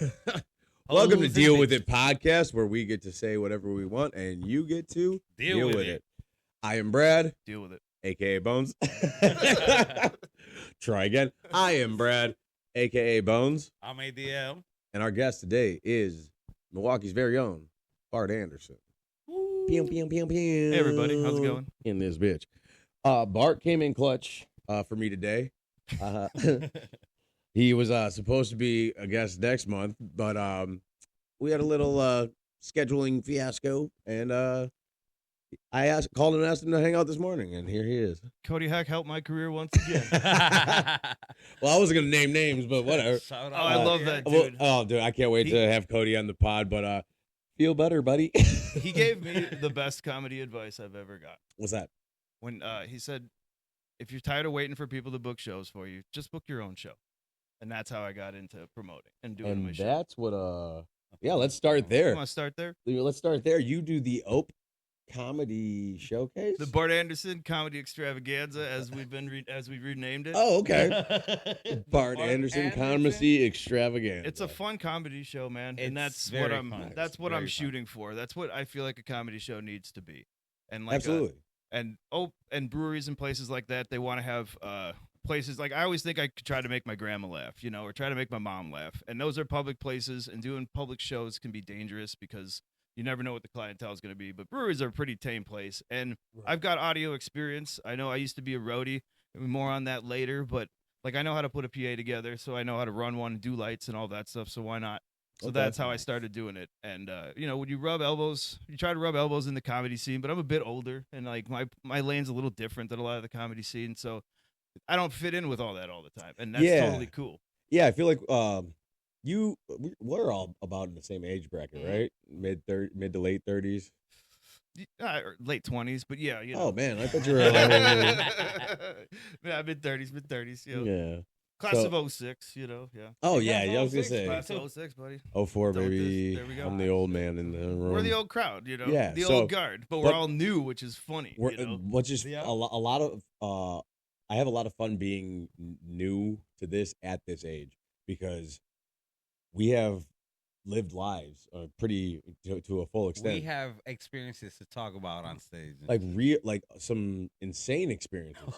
Welcome to Hoes and Deal With bitches. It podcast, where we get to say whatever we want and you get to Deal with it. I am Brad, Deal with it. aka Bones. Try again. I am Brad, aka Bones, I'm ADM. and our guest today is Milwaukee's very own Bart Anderson. Pew, pew, pew, pew. Hey, everybody. How's it going? In this bitch. Bart came in clutch for me today. He was supposed to be a guest next month, but we had a little scheduling fiasco, and I called and asked him to hang out this morning, and here he is. Cody Heck helped my career once again. Well, I wasn't gonna name names, but whatever. Oh, I love that Well, dude. oh, dude, I can't wait to have Cody on the pod. But feel better, buddy. He gave me the best comedy advice I've ever got. What's that? When he said, if you're tired of waiting for people to book shows for you, just book your own show. And that's how I got into promoting and doing And my show. that's what yeah. Let's start there. You want to start there? Let's start there. You do the Ope Comedy Showcase. The Bart Anderson Comedy Extravaganza, as we renamed it. Oh, okay. Bart Anderson Comedy Extravaganza. It's a fun comedy show, man, and It's that's what very I'm. fun. That's It's what very I'm fun. shooting for. That's what I feel like a comedy show needs to be, and like Absolutely. and breweries and places like that, they want to have places like I always think I could try to make my grandma laugh, or try to make my mom laugh, and those are public places, and doing public shows can be dangerous because you never know what the clientele is going to be. But breweries are a pretty tame place, and I've got audio experience. I know I used to be a roadie. More on that later, but like I know how to put a PA together, so I know how to run one, do lights, and all that stuff. So why not? So Okay. that's how I started doing it. And when you rub elbows, you try to rub elbows in the comedy scene. But I'm a bit older, and like my lane's a little different than a lot of the comedy scene, so I don't fit in with all that all the time, and that's Yeah. totally cool. Yeah, I feel like we're all about in the same age bracket, right? Mid to late 30s. Or late 20s, but yeah, Oh man, I thought you were. yeah, mid 30s, Yeah. Class So- of 06, yeah. Oh Yeah, yeah, I was gonna 06, say. Class of 06, buddy. 04, Done with this. baby. There we go. I'm the old man in the room. We're the old crowd, Yeah, the so- old guard, but we're but- all new, which is funny. What's just Yeah. a lot of I have a lot of fun being new to this at this age because we have lived lives pretty to a full extent. We have experiences to talk about on stage. like some insane experiences.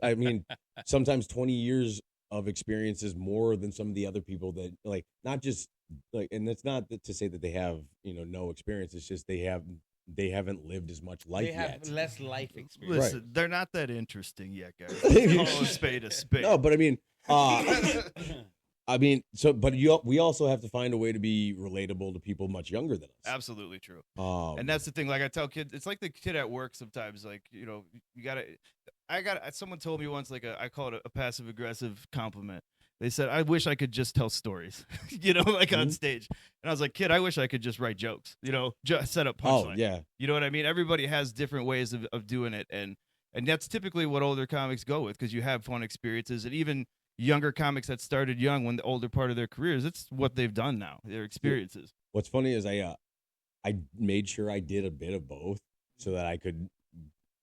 I mean, sometimes 20 years of experiences more than some of the other people that like not just like, and it's not to say that they have no experience. It's just they haven't lived as much life they have yet. less life experience. Listen, they're not that interesting yet, guys. Let's call a spade a spade. No, but I mean, but we also have to find a way to be relatable to people much younger than us. Absolutely true. And And that's the thing. Like I tell kids, it's like the kid at work sometimes. Like you gotta. Someone told me once, like I call it a passive aggressive compliment. They said, "I wish I could just tell stories," like on Mhm. stage. And I was like, "Kid, I wish I could just write jokes. Just set up oh punchline. yeah, You know what I mean? Everybody has different ways of doing it, and that's typically what older comics go with because you have fun experiences, and even younger comics that started young when the older part of their careers, it's what they've done now, their experiences. what's funny is I made sure I did a bit of both so that I could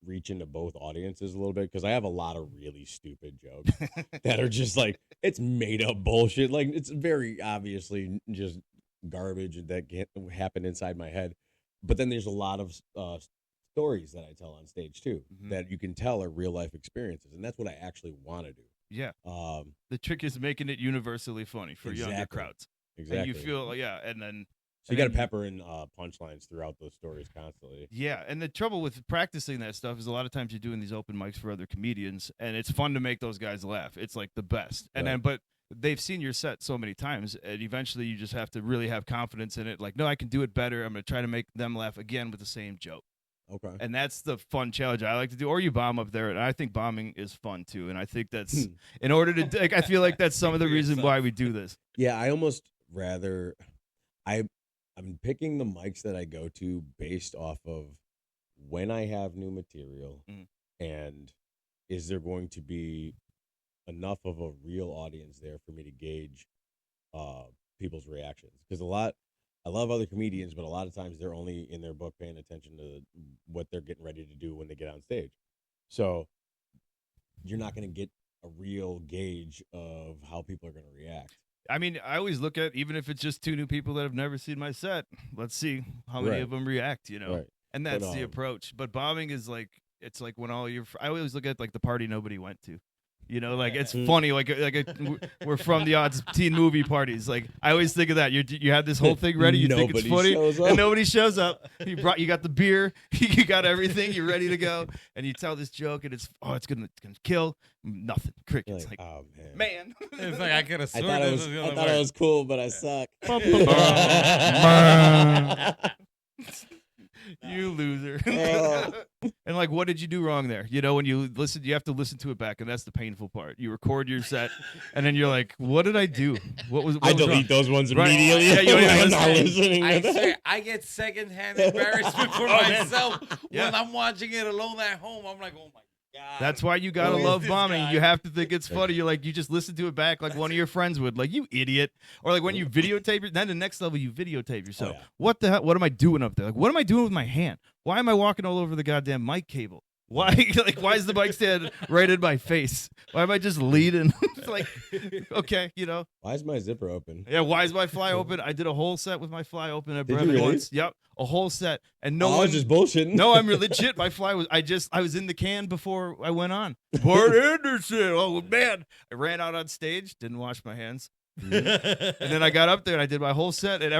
reach into both audiences a little bit because I have a lot of really stupid jokes that are just like it's made up bullshit. Like it's very obviously just garbage that can't happen inside my head. But then there's a lot of stories that I tell on stage too Mhm. that you can tell are real life experiences, and that's what I actually want to do. Yeah, Um, the trick is making it universally funny for younger Exactly. crowds. exactly. And you feel, and then so you got to and then- pepper in punchlines throughout those stories constantly. Yeah, and the trouble with practicing that stuff is a lot of times you're doing these open mics for other comedians, and it's fun to make those guys laugh. It's like the best. And Right. then, but they've seen your set so many times, and eventually you just have to really have confidence in it. Like, no, I can do it better. I'm going to try to make them laugh again with the same joke. Okay. And that's the fun challenge I like to do. Or you bomb up there, and I think bombing is fun too. And I think that's in order to. Like, I feel like that's some of the For reason yourself. why we do this. Yeah, I almost rather I'm picking the mics that I go to based off of when I have new material Mhm. and is there going to be enough of a real audience there for me to gauge people's reactions? Because I love other comedians, but a lot of times they're only in their book paying attention to what they're getting ready to do when they get on stage. So you're not going to get a real gauge of how people are going to react. I mean, I always look at, even if it's just two new people that have never seen my set, let's see how many Right. of them react, you know? Right. And that's But, the approach. But bombing is like, it's like when all your, I always look at like the party nobody went to. You know, like it's funny. We're from the odds teen movie parties. Like I always think of that. You had this whole thing ready. You think it's Nobody funny, shows up. and nobody shows up. You got the beer, you got everything. You're ready to go, and you tell this joke, and it's gonna kill. Nothing. Crickets. Like, oh man. It's like I could have I sworn thought it was cool, but I suck. You loser. Oh. And like, what did you do wrong there? You know, when you listen, you have to listen to it back, and that's the painful part. You record your set, and then you're like, what did I do? What was I wrong? delete those ones Right. immediately. Yeah, you don't even I'm not listen. listening I to that. swear, I get secondhand embarrassment for Oh, man. myself Yeah. when I'm watching it alone at home. I'm like, oh my god. That's why you gotta Who is love this bombing. guy? You have to think it's funny. You're like, you just listen to it back like one of your friends would, like, you idiot. Or like when you videotape it, then the next level you videotape yourself. Oh, yeah. What the hell? What am I doing up there? Like, what am I doing with my hand? Why am I walking all over the goddamn mic cable? Why why is the mic stand right in my face? Why am I just leading? It's like, okay, you know. Why is my zipper open? Yeah, why is my fly open? I did a whole set with my fly open at Did you Bremen really? once. Yep, a whole set, and no I one. was just bullshitting. No, I'm legit. My fly was. I was in the can before I went on. Bart Anderson. Oh man, I ran out on stage, didn't wash my hands, and then I got up there and I did my whole set, and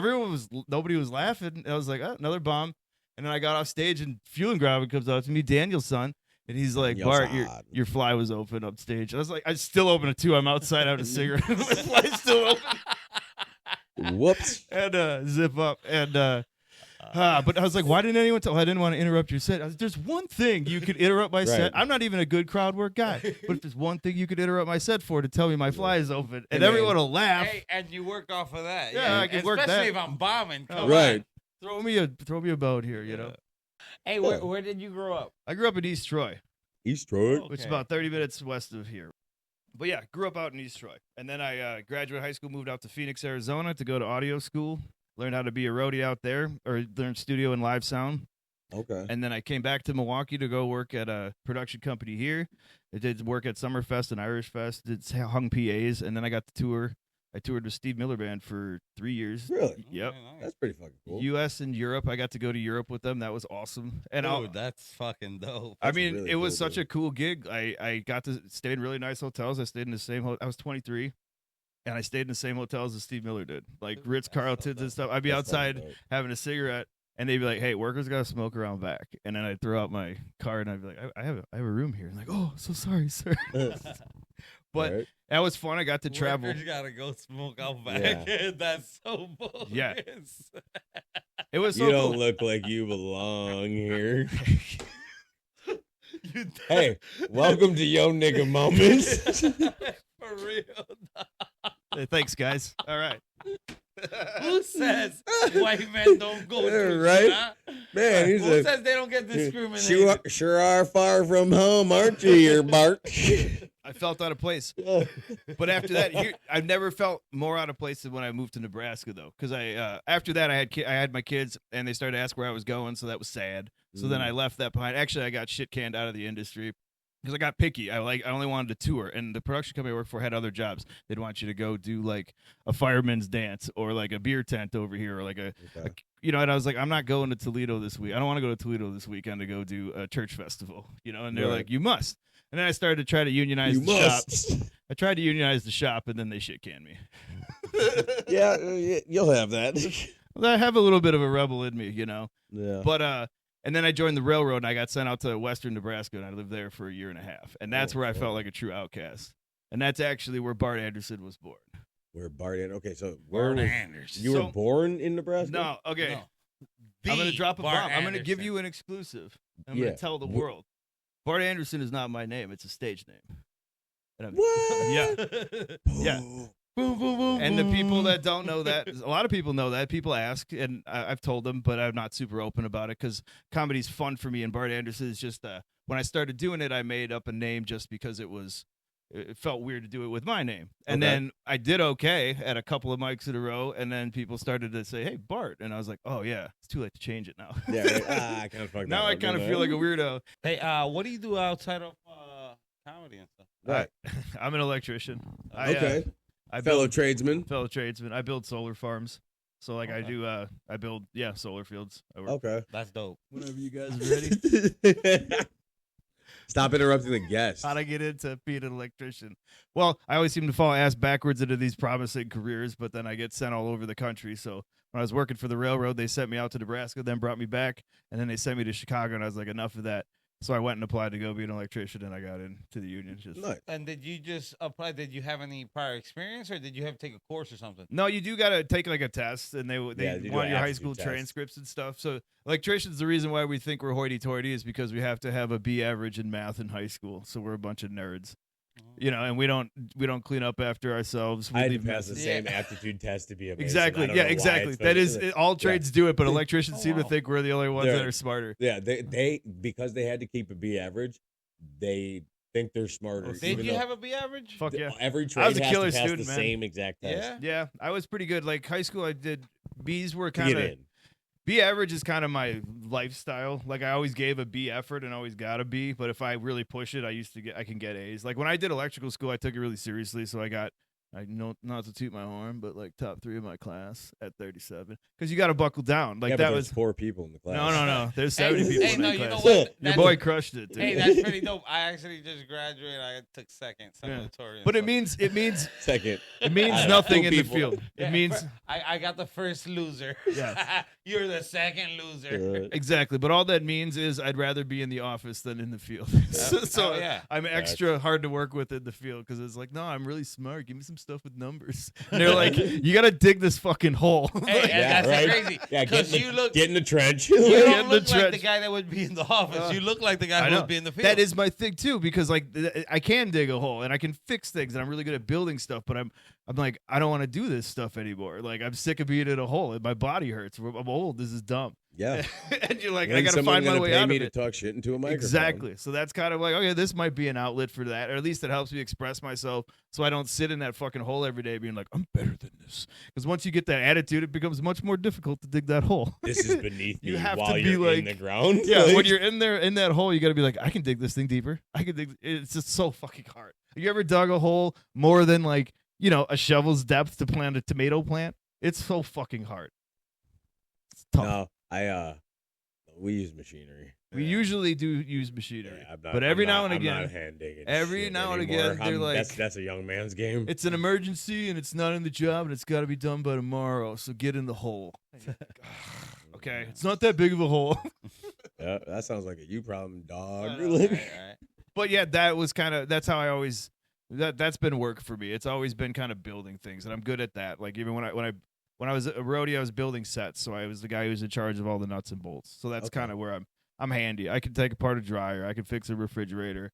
nobody was laughing. And I was like, oh, another bomb. And then I got off stage, and Fueling Ground comes up to me, Daniel's son. And he's like, Yo, Bart, son. your fly was open upstage. I was like, I still open it too. I'm outside having a cigarette. My fly's still open. Whoops. And zip up. And but I was like, why didn't anyone tell? I didn't want to interrupt your set. I was like, there's one thing you could interrupt my set. I'm not even a good crowd work guy. But if there's one thing you could interrupt my set for, to tell me my fly is open, and Hey, everyone will laugh. Hey, and you work off of that. Yeah, I can work that. Especially if I'm bombing. Come Right. on. Throw me a boat here, you know. Hey, where did you grow up? I grew up in East Troy, East Troy. which is Okay. about 30 minutes west of here. But yeah, grew up out in East Troy. And then I graduated high school, moved out to Phoenix, Arizona to go to audio school, learned how to be a roadie out there, or learn studio and live sound. Okay. And then I came back to Milwaukee to go work at a production company here. I did work at Summerfest and Irish Fest, hung PAs, and then I got to tour. I toured with Steve Miller Band for 3 years. Really? Yep. That's pretty fucking cool. U.S. and Europe. I got to go to Europe with them. That was awesome. And Dude, that's fucking dope. I That's mean, really it was cool, such dude. a cool gig. I got to stay in really nice hotels. I stayed in the same I was 23, and I stayed in the same hotels as Steve Miller did, like Ritz Carltons and stuff. I'd be That's fucking outside dope. having a cigarette, and they'd be like, "Hey, workers got to smoke around back." And then I'd throw out my card, and I'd be like, "I have a room here." And like, "Oh, so sorry, sir." But Right? that was fun. I got to travel. You gotta go smoke out back. That's so bogus. Yeah. It was so You don't cool. look like you belong here. You Hey, welcome to Yo Nigga Moments. For real. Hey, thanks, guys. All right. Who says white men don't go Yeah, through right? shit, huh? Man, he's Who a says they don't get discriminated? sure are far from home, aren't you, here, Bart? I felt out of place. But after that, I've never felt more out of place than when I moved to Nebraska, though, because after that I had my kids, and they started to ask where I was going, so that was sad. So then I left that behind. Actually, I got shit canned out of the industry because I got picky. I only wanted to tour, and the production company I worked for had other jobs. They'd want you to go do like a fireman's dance or like a beer tent over here, or like and I was like, I'm not going to Toledo this week. I don't want to go to Toledo this weekend to go do a church festival, and they're Right. like, you must. And then I started to try to unionize You the shop. must. I tried to unionize the shop, and then they shit canned me. Yeah, you'll have that. Well, I have a little bit of a rebel in me, Yeah. But and then I joined the railroad, and I got sent out to Western Nebraska, and I lived there for a year and a half, and that's Oh, where I cool. felt like a true outcast. And that's actually where Bart Anderson was born. Where Bart Okay, so where Bart was Anderson. you So- were born in Nebraska? No, okay. No. I'm going to drop a Bart bomb. I'm going to give Anderson. you an exclusive. I'm Yeah. going to tell the world. Bart Anderson is not my name. It's a stage name. And I'm- What? Yeah. Yeah. Boom, boom, boom, And the people boom. that don't know that, a lot of people know that. People ask, and I've told them, but I'm not super open about it because comedy's fun for me. And Bart Anderson is just, when I started doing it, I made up a name just because it felt weird to do it with my name. And Okay. then I did okay at a couple of mics in a row, and then people started to say, "Hey, Bart," and I was like, "Oh yeah, it's too late to change it now." Yeah, right. I kind of fucked Now that I up, kind of didn't feel like a weirdo. Hey, what do you do outside of comedy and stuff? Right. I'm an electrician. I, Okay. Fellow tradesman. Fellow tradesman. I build solar farms. So like I do, I build solar fields. I work Okay. That's dope. whenever you guys are ready. Stop interrupting the guest. How'd I get into being an electrician? Well, I always seem to fall ass backwards into these promising careers, but then I get sent all over the country. So when I was working for the railroad, they sent me out to Nebraska, then brought me back, and then they sent me to Chicago, and I was like, enough of that. So I went and applied to go be an electrician, and I got into the union. Nice. And did you just apply? Did you have any prior experience, or did you have to take a course or something? No, you do got to take like a test, and they you want do your an high aptitude school test. transcripts and stuff. So electricians, the reason why we think we're hoity-toity is because we have to have a B average in math in high school. So we're a bunch of nerds, and we don't clean up after ourselves. We I had to leave pass the messes. same aptitude test to be a Mason. Exactly. I don't Yeah, know why exactly. it's That is like- all trades do it, but electricians seem to wow. think we're the only ones that They're- are smarter. Yeah, they because they had to keep a B average, they think they're smarter. Did even you though have a B average? Fuck yeah. Every I trade was a has killer to pass student, the man. same exact test Yeah. Yeah, I was pretty good. Like high school, I did B's were to kind get of in. B average is kind of my lifestyle. Like I always gave a B effort and always got a B, but if I really push it, I can get A's. Like when I did electrical school, I took it really seriously, so I know not to toot my horn, but like top 3 of my class at 37 because you got to buckle down. Like Yeah, but that there's was 4 people in the class. no. There's 70 people Hey, in no, that you know class. what? Your That's- boy crushed it, dude. Hey, that's pretty dope. I actually just graduated. I took second, Yeah. salutatorian. But so- it means Second. it means Out of nothing 2 in the people. field. Yeah, It means I got the first loser. Yes. You're the second loser. exactly, but all that means is I'd rather be in the office than in the field. so Oh, yeah. I'm extra hard to work with in the field because it's like, no, I'm really smart. Give me some stuff with numbers. And they're like, you got to dig this fucking hole. Hey, Like, and that's right? crazy. Yeah, Because you look, get in the trench. you Get don't in the look like the trench. guy that would be in the office. You look like the guy I who know. would be in the field. That is my thing too, because like I can dig a hole and I can fix things and I'm really good at building stuff, but I'm like, I don't want to do this stuff anymore. Like I'm sick of being in a hole and my body hurts. I'm old. This is dumb. Yeah. And you're like, I When's gotta someone find my gonna way pay out me of to it. talk shit into a microphone. Exactly. So that's kind of like, okay, this might be an outlet for that, or at least it helps me express myself, so I don't sit in that fucking hole every day being like, I'm better than this. Because once you get that attitude, it becomes much more difficult to dig that hole. This is beneath me You have to while be you're like- in the ground. Yeah, Like, when you're in there in that hole, you got to be like, I can dig this thing deeper. I can dig. It's just so fucking hard. Have you ever dug a hole more than like a shovel's depth to plant a tomato plant? It's so fucking hard. It's tough. No, we use machinery. We usually do use machinery, Yeah, I'm not- but every I'm now not- and again, I'm not hand digging every shit now and anymore. again, they're like, that's a young man's game. it's an emergency and it's not in the job and it's got to be done by tomorrow. So get in the hole. Okay, it's not that big of a hole. Yeah, that sounds like a you problem, dog. All right, all right. But yeah, that's how I always that's been work for me. It's always been kind of building things, and I'm good at that. Like even when I was at a roadie, I was building sets, so I was the guy who was in charge of all the nuts and bolts. So that's Okay. kind of where I'm handy. I can take apart a dryer, I can fix a refrigerator.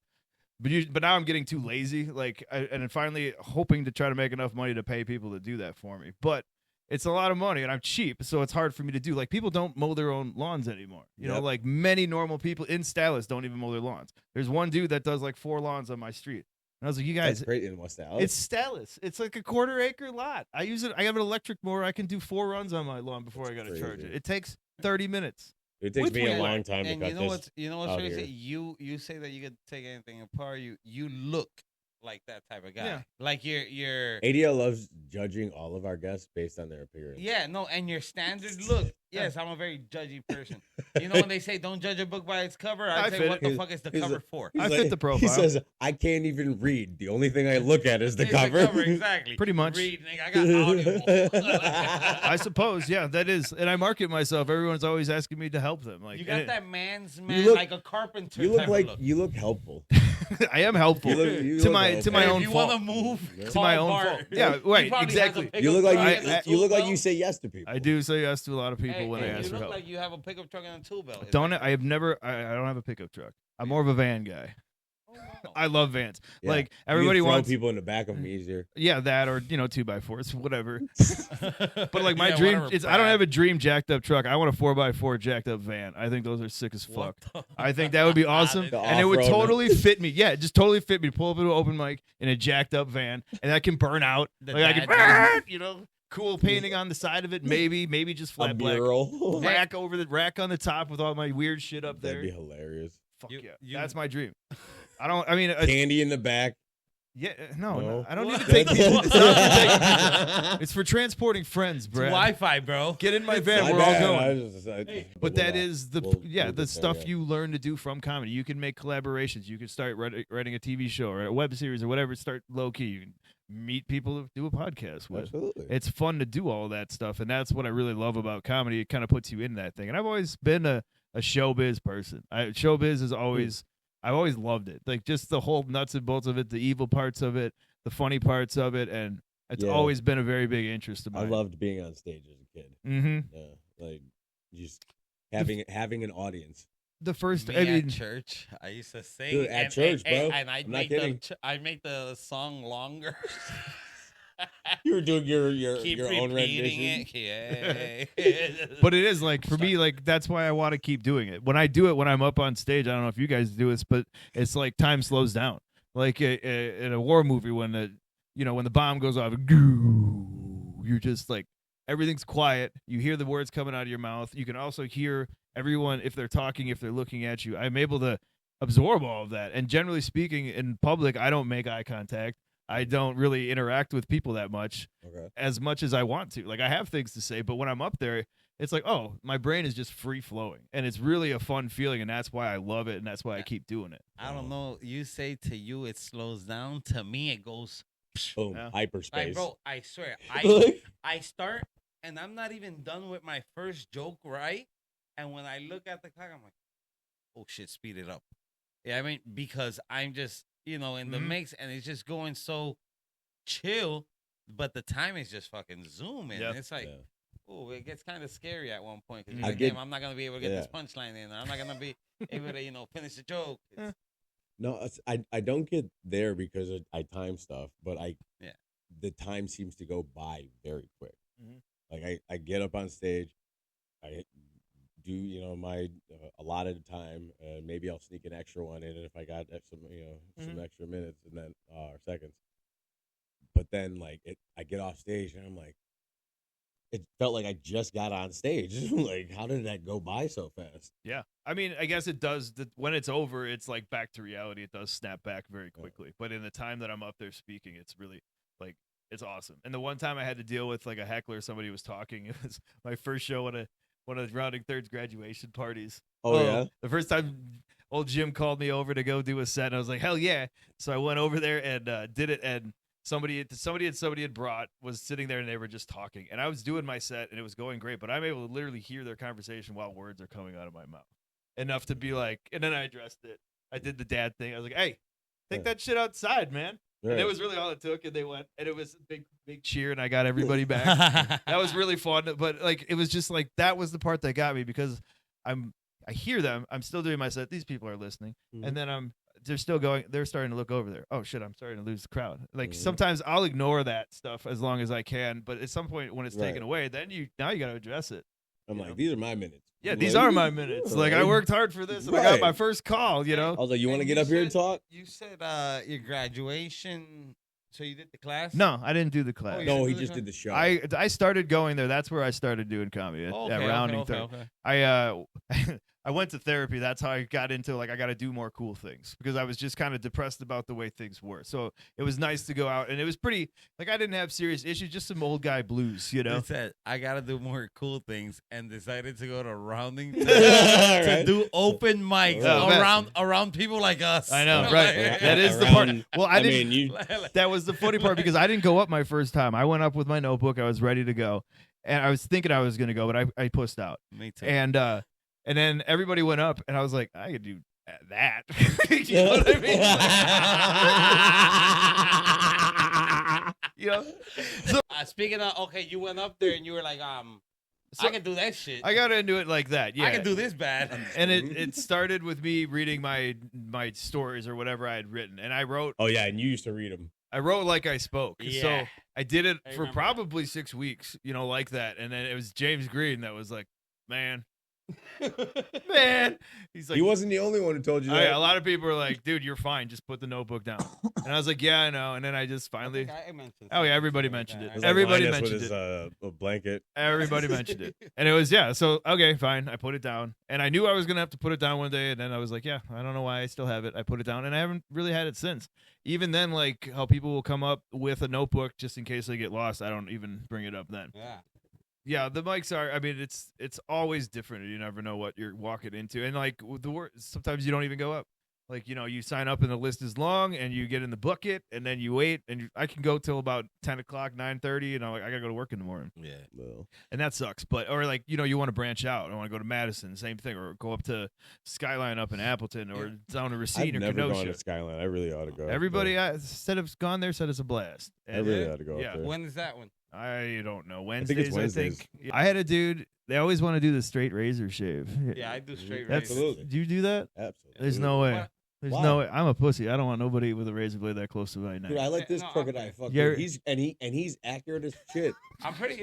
But now I'm getting too lazy. Like and finally hoping to try to make enough money to pay people to do that for me. But it's a lot of money and I'm cheap, so it's hard for me to do. Like people don't mow their own lawns anymore. You know, Yep. like many normal people in Dallas don't even mow their lawns. There's one dude that does like 4 lawns on my street. And I was like, you guys, That's great in West Dallas. it's Dallas. It's like a 1/4 acre lot. I use it. I have an electric mower. I can do 4 runs on my lawn before That's I got to charge crazy. it. It takes 30 minutes. It takes Which me a way- long time to And cut you know this. what's out crazy? here. You say that you could take anything apart. You look like that type of guy. Yeah. Like you're ADL loves judging all of our guests based on their appearance. yeah, no, and your standard look. Yes, I'm a very judgy person. You know when they say don't judge a book by its cover, I I say fit what it. the fuck is the He's cover a- for? He's I fit the profile. He says, I can't even read. The only thing I look at is the It's cover. exactly. Pretty much. Read, nigga, I got audible. I suppose, yeah, that is. And I market myself. Everyone's always asking me to help them. Like You got and that man's man, look- like a carpenter. You look type of like look. you look helpful. I am helpful You to look my helpful. my Hey, own if you fault. want to move, To call my own Bart. fault. Yeah, He right, probably has exactly. a pickup You look like truck I- and a you look tool like you belt. say yes to people. I do say yes to a lot of people Hey, when I hey, ask you for look help. like you have a pickup truck and a tool belt. Is Don't that- I have never. I don't have a pickup truck. I'm more of a van guy. Oh, wow. I love vans. Yeah. Like You can everybody throw wants. people in the back of them easier. Yeah, that or 2x4s, whatever. But like my Yeah, dream, whatever, it's I don't Brad. have a dream jacked up truck. I want a 4x4 jacked up van. I think those are sick as fuck. What the- I think that would be awesome, The and it would off-road. totally fit me. Yeah, just totally fit me to pull up into an open mic in a jacked up van, and that can burn out. The Like I dad can, cool painting on the side of it. Maybe just A flat black. mural. Rack over the rack on the top with all my weird shit up there. That'd be hilarious. Fuck You- yeah, you- that's my dream. I mean, Candy in the back. Yeah, no, No? I don't need to What? take people. It's not for taking people. It's for transporting friends, It's Brad. Wi-Fi, bro. Get in my van. My We're all bad, going. But that is the we'll the get stuff there, you learn to do from comedy. You can make collaborations. You can start writing a TV show or a web series or whatever. Start low key. You can meet people to do a podcast with. Absolutely. It's fun to do all that stuff, and that's what I really love about comedy. It kind of puts you in that thing. And I've always been a showbiz person. Showbiz is always. I've always loved it. Like just the whole nuts and bolts of it, the evil parts of it, the funny parts of it, and it's Yeah. always been a very big interest of I mine. loved being on stage as a kid. Mm-hmm. Like just having an audience. The first, Me I mean, at church, I used to sing. Dude, at church, bro. And I'd I'm not make kidding. I make the song longer. You were doing your Keep own repeating rendition. it. Yeah. but it is like for me, like that's why I want to keep doing it. When I do it, when I'm up on stage, I don't know if you guys do this, but it's like time slows down. Like in a war movie, when the bomb goes off, you're just like everything's quiet. You hear the words coming out of your mouth. You can also hear everyone if they're talking, if they're looking at you. I'm able to absorb all of that. And generally speaking, in public, I don't make eye contact. I don't really interact with people that much Okay. as much as I want to. Like I have things to say, but when I'm up there, it's like, oh, my brain is just free flowing, and it's really a fun feeling, and that's why I love it, and that's why I keep doing it. I don't know. You say to you it slows down. To me it goes. Boom. Yeah. Hyperspace. Like, bro, I swear, I start and I'm not even done with my first joke, right? And when I look at the clock, I'm like, oh shit, speed it up. Yeah, I mean, because I'm just, in the mix, and it's just going so chill, but the time is just fucking zooming. Yep. It's like, Yeah. oh, it gets kind of scary at one point because I like, get- damn, I'm not gonna be able to get yeah. this punchline in. I'm not gonna be able to, finish the joke. It's- No, I don't get there because I time stuff, but Yeah. the time seems to go by very quick. Mhm. Like I get up on stage, I do my allotted time, maybe I'll sneak an extra one in if I got some extra minutes and then or seconds. But then I get off stage and I'm like, it felt like I just got on stage. Like, how did that go by so fast? Yeah. I mean, I guess it does. When it's over, it's like back to reality. It does snap back very quickly. But in the time that I'm up there speaking, it's really like, it's awesome. And the one time I had to deal with like a heckler, somebody was talking. It was my first show at one of the Rounding Thirds graduation parties. Oh, yeah? The first time old Jim called me over to go do a set, and I was like, hell yeah. So I went over there and did it, and somebody had brought was sitting there, and they were just talking. And I was doing my set, and it was going great, but I'm able to literally hear their conversation while words are coming out of my mouth. Enough to be like, and then I addressed it. I did the dad thing. I was like, hey, take that shit outside, man. Right. And it was really all it took, and they went, and it was a big cheer, and I got everybody back. That was really fun, but like it was just like that was the part that got me because I hear them, I'm still doing my set, these people are listening, and then they're still going, they're starting to look over there. Oh shit, I'm starting to lose the crowd. Like sometimes I'll ignore that stuff as long as I can, but at some point when it's taken away, then you got to address it. I'm like, these are my minutes. Yeah, I'm these like, are my minutes. Like I worked hard for this, and I got Right. my first call. I was like, you want to And get you up here and said- talk? You said your graduation. So you did the class? No, I didn't do the class. you No, should he do just the did the show. I started going there. That's where I started doing comedy at Rounding Third. Okay. I went to therapy. That's how I got into like I got to do more cool things because I was just kind of depressed about the way things were. So it was nice to go out, and it was pretty like I didn't have serious issues, just some old guy blues, you know. He said, I got to do more cool things and decided to go to Rounding to Right. do open mics Right. around people like us. I know, Like- right? That is the part. Well, I didn't. mean, you That was the funny part because I didn't go up my first time. I went up with my notebook. I was ready to go, and I was thinking I was going to go, but I pussed out. Me too. And then everybody went up, and I was like, I could do that. You know what I mean? You know? So Speaking of, okay, you went up there and you were like, I can do that shit. I got into it like that. Yeah, I can do this bad. And it started with me reading my stories or whatever I had written, and I wrote Oh yeah, and you used to read them. like I spoke. Yeah. So I did it I for remember probably 6 weeks, like that. And then it was James Green that was like, man, Man, he's like, He wasn't the only one who told you oh, that. yeah, a lot of people are like, dude, you're fine. Just put the notebook down. And I was like, yeah, I know. And then I just finally. I mentioned Oh yeah, something everybody like mentioned that. it. It was like Everybody Linus mentioned with it. his blanket. Everybody mentioned it. And it was, yeah. So, okay, fine. I put it down. And I knew I was going to have to put it down one day. And then I was like, yeah, I don't know why I still have it. I put it down. And I haven't really had it since. Even then, like how people will come up with a notebook just in case they get lost. I don't even bring it up then. Yeah. Yeah, the mics are. I mean, it's always different. You never know what you're walking into, and like with the word, sometimes you don't even go up. Like you sign up and the list is long, and you get in the bucket, and then you wait, and I can go till about 10 o'clock, 9:30, and I'm like, I gotta go to work in the morning, Yeah. Well, and that sucks. But or like you want to branch out. I want to go to Madison, same thing, or go up to Skyline up in Appleton, or down to Racine I've or never gone Kenosha. to Skyline. I really ought to go. Everybody said it's gone there said it's a blast. I And really ought to go yeah. up there. When is that one? I don't know. think it's Wednesdays, Wednesdays. Yeah. I had a dude. They always want to do the straight razor shave. Yeah, I do straight That's, razor. Absolutely. Do you do that? Absolutely. There's no way. What? There's Why? no way. I'm a pussy. I don't want nobody with a razor blade that close to my neck. Dude, I like this No, crooked okay. eye fucker. Yeah. He's accurate as shit. I'm pretty,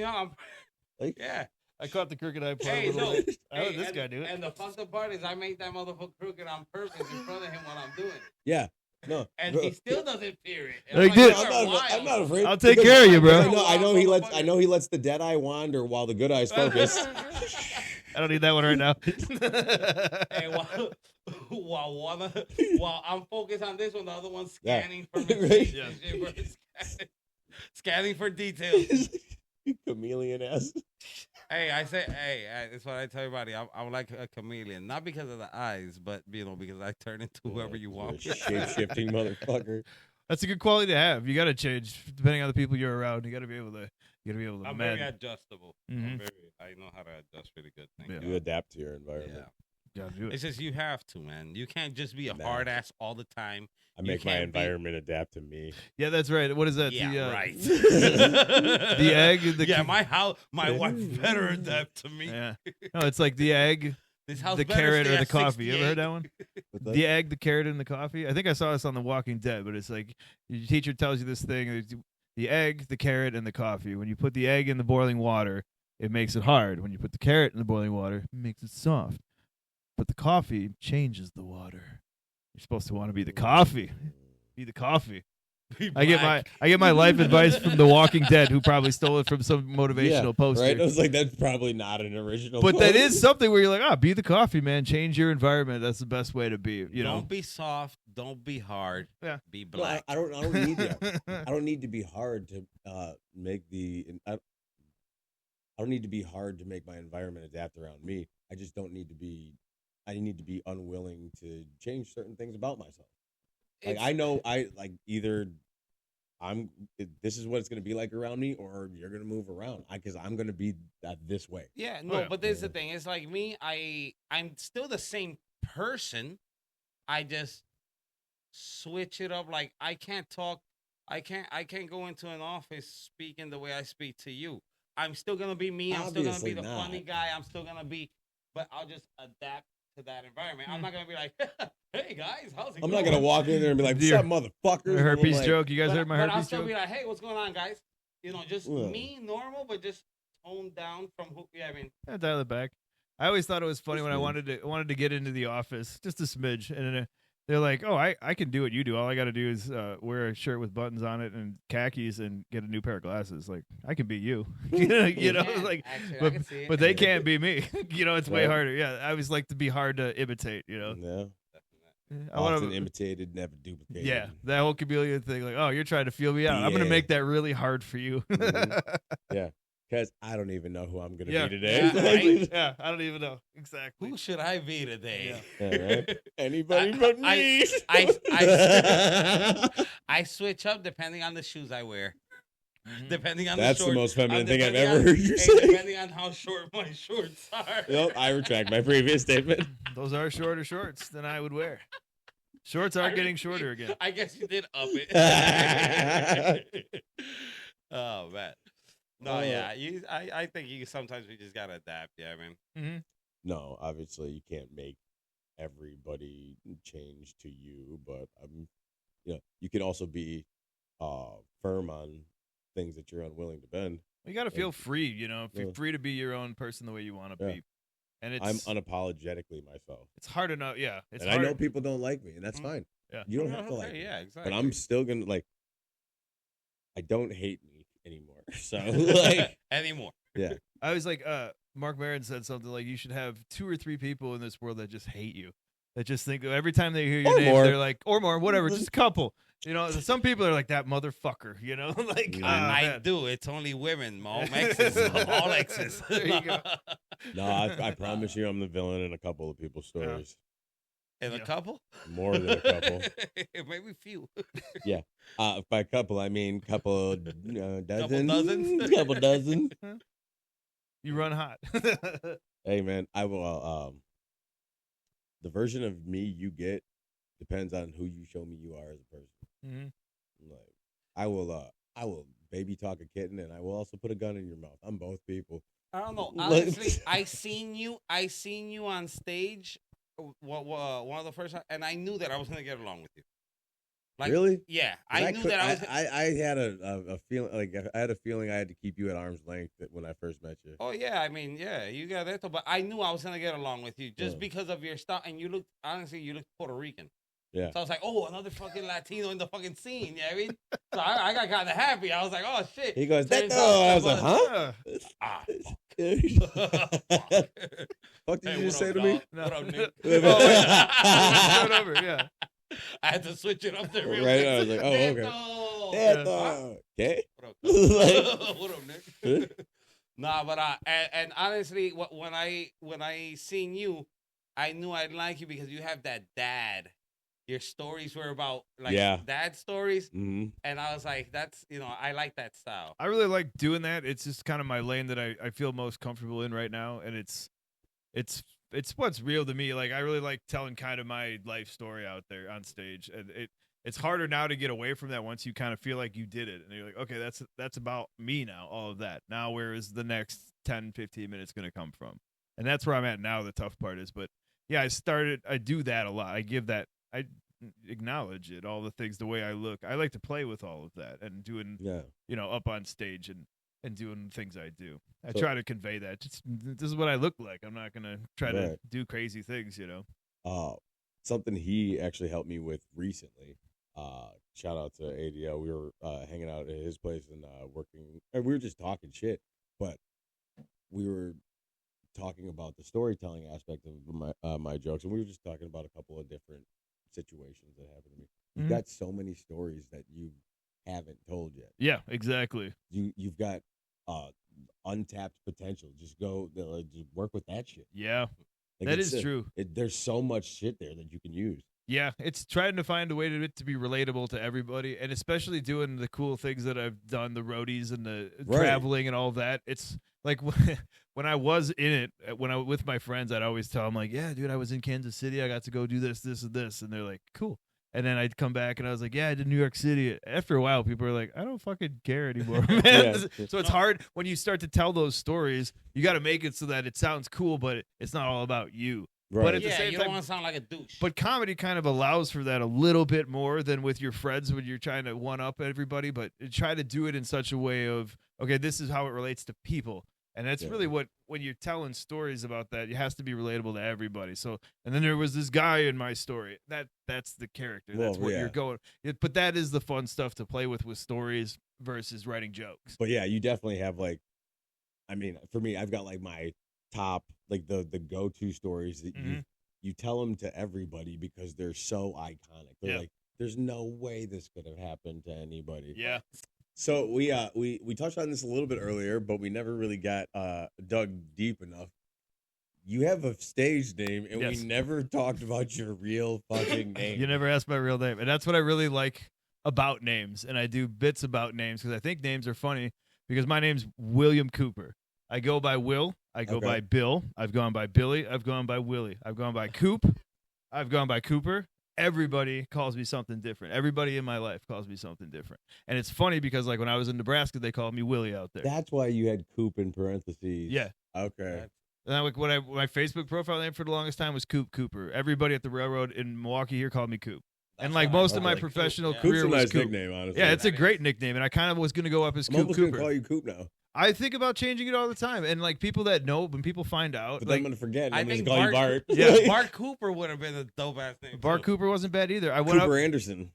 Like, yeah. I caught the crooked eye part Hey, a little no. bit. I let Hey, this and, guy do it. And the fucked up part is I made that motherfucker crooked on purpose in front of him when I'm doing it. yeah. No. And bro. he still doesn't fear it. Like, I'm dude, "You're I'm not wild." afraid. I'll take because care of you, bro. I know he lets. Motherfucker. I know he lets the dead eye wander while the good eyes focus. I don't need that one right now. Hey, while I'm focused on this one, the other one's Yeah. scanning for Right? mistakes Yeah. and shit, bro. Scanning for details. Chameleon ass. Hey, that's what I tell everybody. I'm like a chameleon, not because of the eyes, but because I turn into whoever you want. Shape shifting motherfucker. That's a good quality to have. You got to change depending on the people you're around. You got to be able to. I'm very adjustable. Mhm. I know how to adjust really good. Thank Yeah. God. You adapt to your environment. Yeah. Gotta do it. It's just you have to, man. You can't just be a Nah. hard ass all the time. I You make my can't be- environment adapt to me. Yeah, that's right. What is that? Yeah, the, right. the egg. The Yeah, my wife better adapt to me. Yeah. No, it's like the egg, This house the better carrot, stay or the at coffee. You ever heard 68. that one? But the- The egg, the carrot, and the coffee. I think I saw this on The Walking Dead, but it's like your teacher tells you this thing: there's the egg, the carrot, and the coffee. When you put the egg in the boiling water, it makes it hard. When you put the carrot in the boiling water, it makes it soft. But the coffee changes the water. You're supposed to want to be the coffee. Be the coffee. Be I black. get my life advice from The Walking Dead, who probably stole it from some motivational poster. Right? I was like, that's probably not an original. But that quote. is something where you're like, be the coffee, man. Change your environment. That's the best way to be. You know. Don't be soft. Don't be hard. Yeah. Be No, black. I don't need that. I don't need to be hard to make the. I don't need to be hard to make my environment adapt around me. I just don't need to be. I need to be unwilling to change certain things about myself. Like I know I like either this is what it's going to be like around me, or you're going to move around because I'm going to be this way. Yeah, no, yeah. but this is the thing. It's like me. I'm still the same person. I just switch it up. Like I can't talk. I can't go into an office speaking the way I speak to you. I'm still gonna be me. I'm still gonna be Obviously the not. funny guy. I'm still gonna be, but I'll just adapt to that environment. I'm not gonna be like, hey guys, how's it I'm going? not going to walk in there and be like, "What's Dear. up, motherfuckers?" Herpes Like, joke. You guys heard my But I'll herpes still joke? be like, hey, what's going on, guys? Just Ugh. me, normal, but just toned down from who. Yeah, I mean, Yeah, dial it back. I always thought it was funny Just when I smidge. wanted to get into the office, just a smidge, and then they're like, "Oh, I can do what you do. All I got to do is wear a shirt with buttons on it and khakis and get a new pair of glasses. Like I can be you, you know, yeah, like." actually, I But, can see it. but they Yeah. can't be me. It's way Right. harder. Yeah, I always like to be hard to imitate. No, I wanna- often imitated, never duplicated. yeah, that whole chameleon thing. Like, oh, you're trying to feel me out. I'm gonna Yeah. make that really hard for you. Mhm. Because I don't even know who I'm going to Yeah. be today. Yeah, right. Yeah, I don't even know exactly. Who should I be today? Yeah, right? Anybody I- but I- me. I switch up depending on the shoes I wear. Mhm. Depending on That's the the shorts. most feminine thing I've depending ever on- heard you hey, say. Depending on how short my shorts are. Nope, I retract my previous statement. Those are shorter shorts than I would wear. Shorts are getting shorter again. I guess you did up it. Oh man. No, yeah. I think sometimes we just gotta adapt. Yeah, I mean. Mm-hmm. No, obviously you can't make everybody change to you, but you can also be firm on things that you're unwilling to bend. You got to feel free, If you're Yeah. free to be your own person the way you want to Yeah. be. And I'm unapologetically myself. It's hard enough. Yeah, it's and hard. I know people don't like me, and that's fine. Yeah, you don't have to like me. Yeah, exactly. But I'm still gonna like. I don't hate me anymore. So like anymore. Yeah. I was like, Mark Maron said something like, you should have 2 or 3 people in this world that just hate you, that just think every time they hear your Or name, more. they're like, or more, whatever, just a couple. You know, some people are like that motherfucker. You know, like I do. It's only women, all exes, all exes. There you go. No, I promise you, I'm the villain in a couple of people's stories. In a couple? More than a couple. Maybe few. Yeah. By couple, I mean couple dozen. Couple dozens? Couple dozen. You run hot. Hey, man, I will. The version of me you get depends on who you show me you are as a person. Mm-hmm. Like, I will baby talk a kitten, and I will also put a gun in your mouth. I'm both people. I don't know. Honestly, I seen you on stage. One of the first, and I knew that I was gonna get along with you. Like, really? Yeah, I knew that I was. I had a feeling, like I had a feeling I had to keep you at arm's length when I first met you. Oh yeah, I mean, yeah, you got that, but I knew I was gonna get along with you just because of your stuff, and you looked Puerto Rican. Yeah. So I was like, oh, another fucking Latino in the fucking scene. Yeah, I mean, so I got kind of happy. I was like, oh shit. He goes, I was like, huh? Fuck did you just say to me? No. What up, Nick? Over, yeah. I had to switch it up there real right. quick. I was like, oh, okay. Okay. What up, Nick? Nah, but and honestly, when I seen you, I knew I'd like you because you have that dad. Your stories were about dad stories, and I was like, that's I like that style. I really like doing that. It's just kind of my lane that I feel most comfortable in right now, and it's what's real to me. Like I really like telling kind of my life story out there on stage, and it's harder now to get away from that once you kind of feel like you did it, and you're like, okay, that's about me now. All of that now, where is the next 10-15 minutes going to come from? And that's where I'm at now. The tough part is, but yeah, I do that a lot. I give that. I acknowledge it, all the things, the way I look. I like to play with all of that and doing, up on stage and doing things I do. I try to convey that. This is what I look like. I'm not going to try to do crazy things, Something he actually helped me with recently. Shout out to ADL. We were hanging out at his place and working. And we were just talking shit, but we were talking about the storytelling aspect of my jokes, and we were just talking about a couple of different situations that happened to me. You've got so many stories that you haven't told yet. Yeah, exactly. You've got untapped potential. Just go, just work with that shit. Yeah, like that is true. There's so much shit there that you can use. Yeah, it's trying to find a way to be relatable to everybody, and especially doing the cool things that I've done, the roadies and the traveling and all that. It's like when I was in it, with my friends, I'd always tell them like, yeah, dude, I was in Kansas City. I got to go do this, and this. And they're like, cool. And then I'd come back and I was like, yeah, I did New York City. After a while, people are like, I don't fucking care anymore, man. So it's hard when you start to tell those stories. You got to make it so that it sounds cool, but it's not all about you. Right. But at the same you time, don't want to sound like a douche. But comedy kind of allows for that a little bit more than with your friends when you're trying to one-up everybody. But try to do it in such a way of, okay, this is how it relates to people. And that's really what, when you're telling stories about that, it has to be relatable to everybody. So, and then there was this guy in my story. That's the character. That's what you're going. But that is the fun stuff to play with stories versus writing jokes. But yeah, you definitely have for me, I've got like my top, like the go-to stories that you tell them to everybody because they're so iconic. They're like, there's no way this could have happened to anybody. Yeah. So we touched on this a little bit earlier, but we never really got dug deep enough. You have a stage name, and we never talked about your real fucking name. You never asked my real name, and that's what I really like about names. And I do bits about names because I think names are funny. Because my name's William Cooper. I go by Will. I go by Bill. I've gone by Billy. I've gone by Willie. I've gone by Coop. I've gone by Cooper. Everybody calls me something different. Everybody in my life calls me something different. And it's funny because like when I was in Nebraska, they called me Willie out there. That's why you had Coop in parentheses. Yeah. Okay. And my Facebook profile name for the longest time was Coop Cooper. Everybody at the railroad in Milwaukee here called me Coop. And like most of my professional career Coop's a was nice Coop. nickname, honestly. Yeah, it's a great nickname, and I kind of was going to go up as Coop Cooper. I'm Cooper. Call you Coop now. I think about changing it all the time, and like people that know, when people find out, But like, I'm gonna forget. And I I'm just think gonna call you Bart. Yeah. Bart Cooper would have been a dope ass name. Bart too. Cooper wasn't bad either. I went Cooper up Anderson.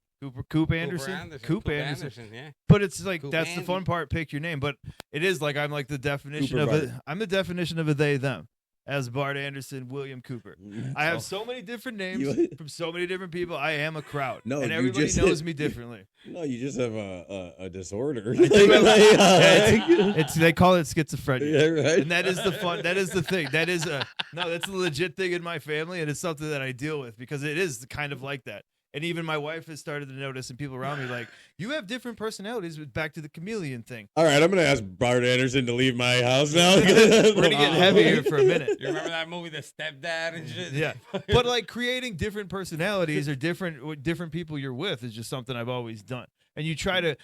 Coop Anderson. Coop Anderson. Yeah. But it's like Coop that's the fun Andy. part. Pick your name, but it is like I'm like the definition Cooper of Bart. I'm the definition of a they them as Bart Anderson, William Cooper. I have so many different names You- from so many different people. I am a crowd. No, and you everybody just- knows me differently. No, you just have a disorder. Yeah, Yeah, it's they call it schizophrenia. yeah, right. And that is the fun. That is the thing. That is that's a legit thing in my family, and it's something that I deal with because it is kind of like that. And even my wife has started to notice, and people around me like, you have different personalities. Back to the chameleon thing. All right, I'm gonna ask Bart Anderson to leave my house now. We're gonna get heavy here for a minute. You remember that movie, The Stepdad and shit? Yeah, but like creating different personalities or different people you're with is just something I've always done. And you try to,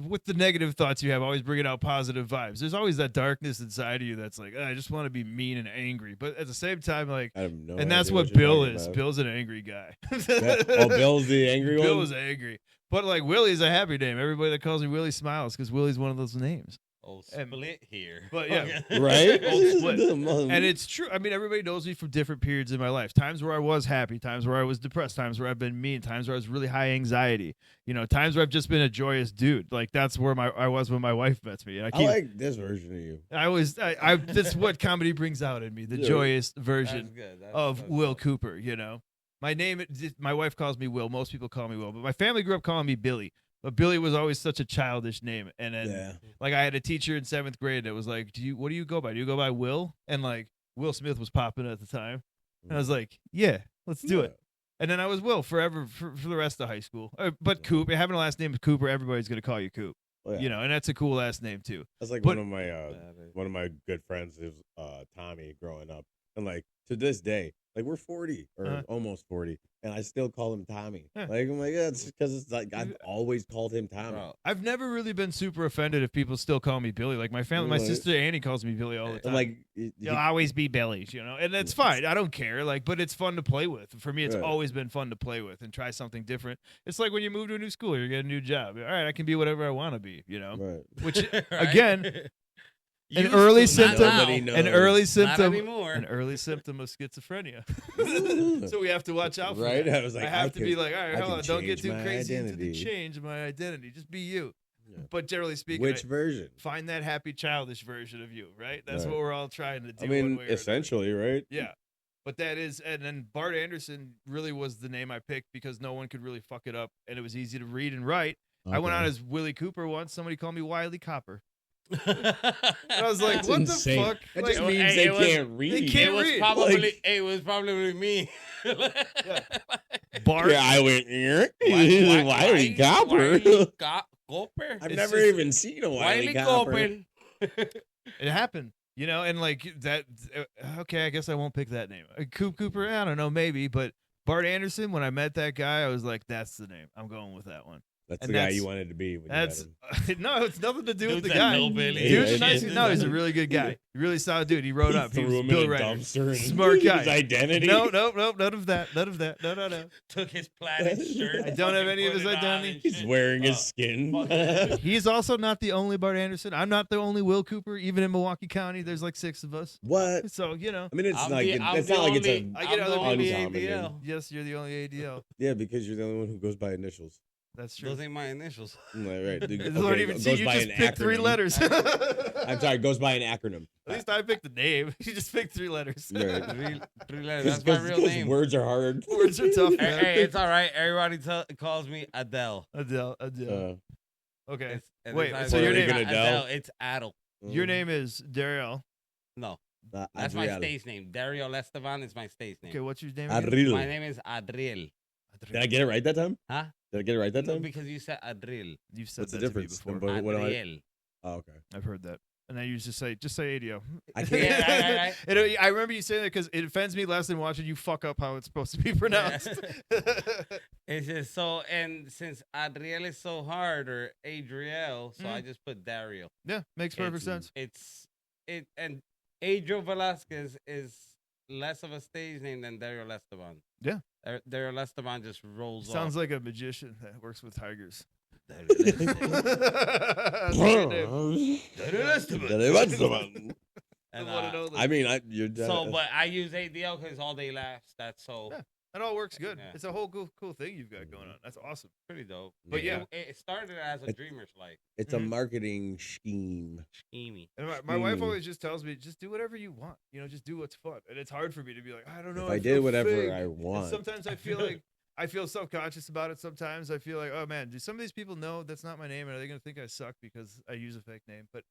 with the negative thoughts you have, always bringing out positive vibes. There's always that darkness inside of you that's like, I just want to be mean and angry. But at the same time, like, I have no and that's idea what you're Bill talking is. about. Bill's an angry guy. Oh, Bill's the angry one. Bill is angry. But like Willie's a happy name. Everybody that calls me Willie smiles because Willie's one of those names. Oh, And- split here. But yeah. Right? Old split. And And it's true. I mean, everybody knows me from different periods in my life. Times where I was happy, times where I was depressed, times where I've been mean, times where I was really high anxiety. You know, times where I've just been a joyous dude. Like that's where I was when my wife met me. And I I keep like this version of you. I that's what comedy brings out in me, the Yeah. joyous That's version good. of Will Cooper, you know. My name my wife calls me Will. Most people call me Will, but my family grew up calling me Billy. But Billy was always such a childish name. And then Yeah. like I had a teacher in 7th grade that was like, what do you go by? Do you go by Will? And like Will Smith was popping at the time. And I was like, yeah, let's do it. And then I was Will forever for the rest of high school. But Coop, having a last name of Cooper, everybody's gonna call you Coop. Oh, yeah. You know, and that's a cool last name too. That's like But- one of my good friends is Tommy growing up, and like to this day, like we're 40 or Uh-huh. almost 40, and I still call him Tommy. Yeah. Like I'm like, yeah, it's because it's like I've always called him Tommy. Bro, I've never really been super offended if people still call me Billy. Like my family, my Right. sister Annie calls me Billy all the time. I'm like, You'll always be Billy's, you know, and that's fine. I don't care. Like, but it's fun to play with. For me, it's Right. always been fun to play with and try something different. It's like when you move to a new school, you get a new job. All right, I can be whatever I want to be, you know. right. Which right? again, an Used early to, not symptom- now. Nobody knows. an early Not symptom, anymore. an early symptom of schizophrenia. So we have to watch out for Right? that. I was like, I have I to be can- like, all right, I hold can on, don't get change too my crazy into identity. the change my identity. Just be you. Yeah. But generally speaking, Which version? find that happy childish version of you, right? That's Right. what we're all trying to do. I one mean, way or another. essentially, right? Yeah. But that is, and then Bart Anderson really was the name I picked because no one could really fuck it up, and it was easy to read and write. I went on as Willie Cooper once. Somebody called me Wiley Copper. And I was like, That's what insane. the fuck? That Like, just Hey, means it they was- can't read. they can't it was read. probably it was probably me. Bart. Yeah, I went. Wiley Wiley Copper. Copper. I've It's never just- even seen a Wiley Wiley Copper. Copper. It happened, you know, and like that. Okay, I guess I won't pick that name. Coop Cooper, I don't know, maybe, but Bart Anderson. When I met that guy, I was like, that's the name. I'm going with that one. That's And the guy that's- you wanted to be. When you met That's him. no, it's nothing to do with Dude's the a guy. hillbilly. Dude's Yeah, a nice. yeah. No, he's a really good guy. Really solid dude. He wrote up. He Threw was him Bill in a Writer. dumpster. And Smart guy. His identity. No, none of that. No. Took his planet shirt. I don't have fucking any of put his it on identity. and He's shit. wearing his Oh, skin. fuck. He's also not the only Bart Anderson. I'm not the only Will Cooper. Even in Milwaukee County, there's like 6 of us. What? So you know, I mean, it's I'm like the- I'm it's the not like it's only- a I get I'm other the only uncommon name. ADL. yes, you're the only ADL. Yeah, because you're the only one who goes by initials. That's true. Those ain't my initials. Right. It doesn't even see. You just picked 3 letters. I'm sorry, goes by an acronym. At least I picked the name. You just picked 3 letters. Right. Three letters. That's my real name. Words are hard. Words are tough, Hey, man. hey, it's all right. Everybody calls me Adele. Adele. Okay. Wait, not so your Puerto name? Rican Adele. Adele? It's Adel. Your name is Dariel. No, that's my stage name. Dario Esteban is my stage name. Okay, what's your name? again? Adril. My name is Adriel. Did I get it right that time? Huh? Did I get it right that No, time? because you said Adril. You've said What's the that to me difference? before. But what do I? Adriel. Oh, okay. I've heard that. And I used to say, just say ADO. I can't. Yeah, right. And I remember you saying that because it offends me less than watching you fuck up how it's supposed to be pronounced. It's just so, and since Adriel is so hard, or Adriel, so I just put Dario. Yeah, makes perfect sense. And Adriel Velasquez is less of a stage name than Dario Esteban. Yeah. Dario Esteban just rolls Sounds off. like a magician that works with tigers. And, I mean, you're so, but I use ADL because all day laughs. That's so that all works good. Yeah. It's a whole cool thing you've got going on. That's awesome. pretty dope. But yeah. it started as a dreamer's life. It's a marketing scheme. Schemey. And my wife always just tells me, just do whatever you want. You know, just do what's fun. And it's hard for me to be like, I don't know. If I feel did whatever fake. I And want. sometimes I feel like I feel self-conscious about it. Sometimes I feel like, oh man, do some of these people know that's not my name? And are they going to think I suck because I use a fake name? But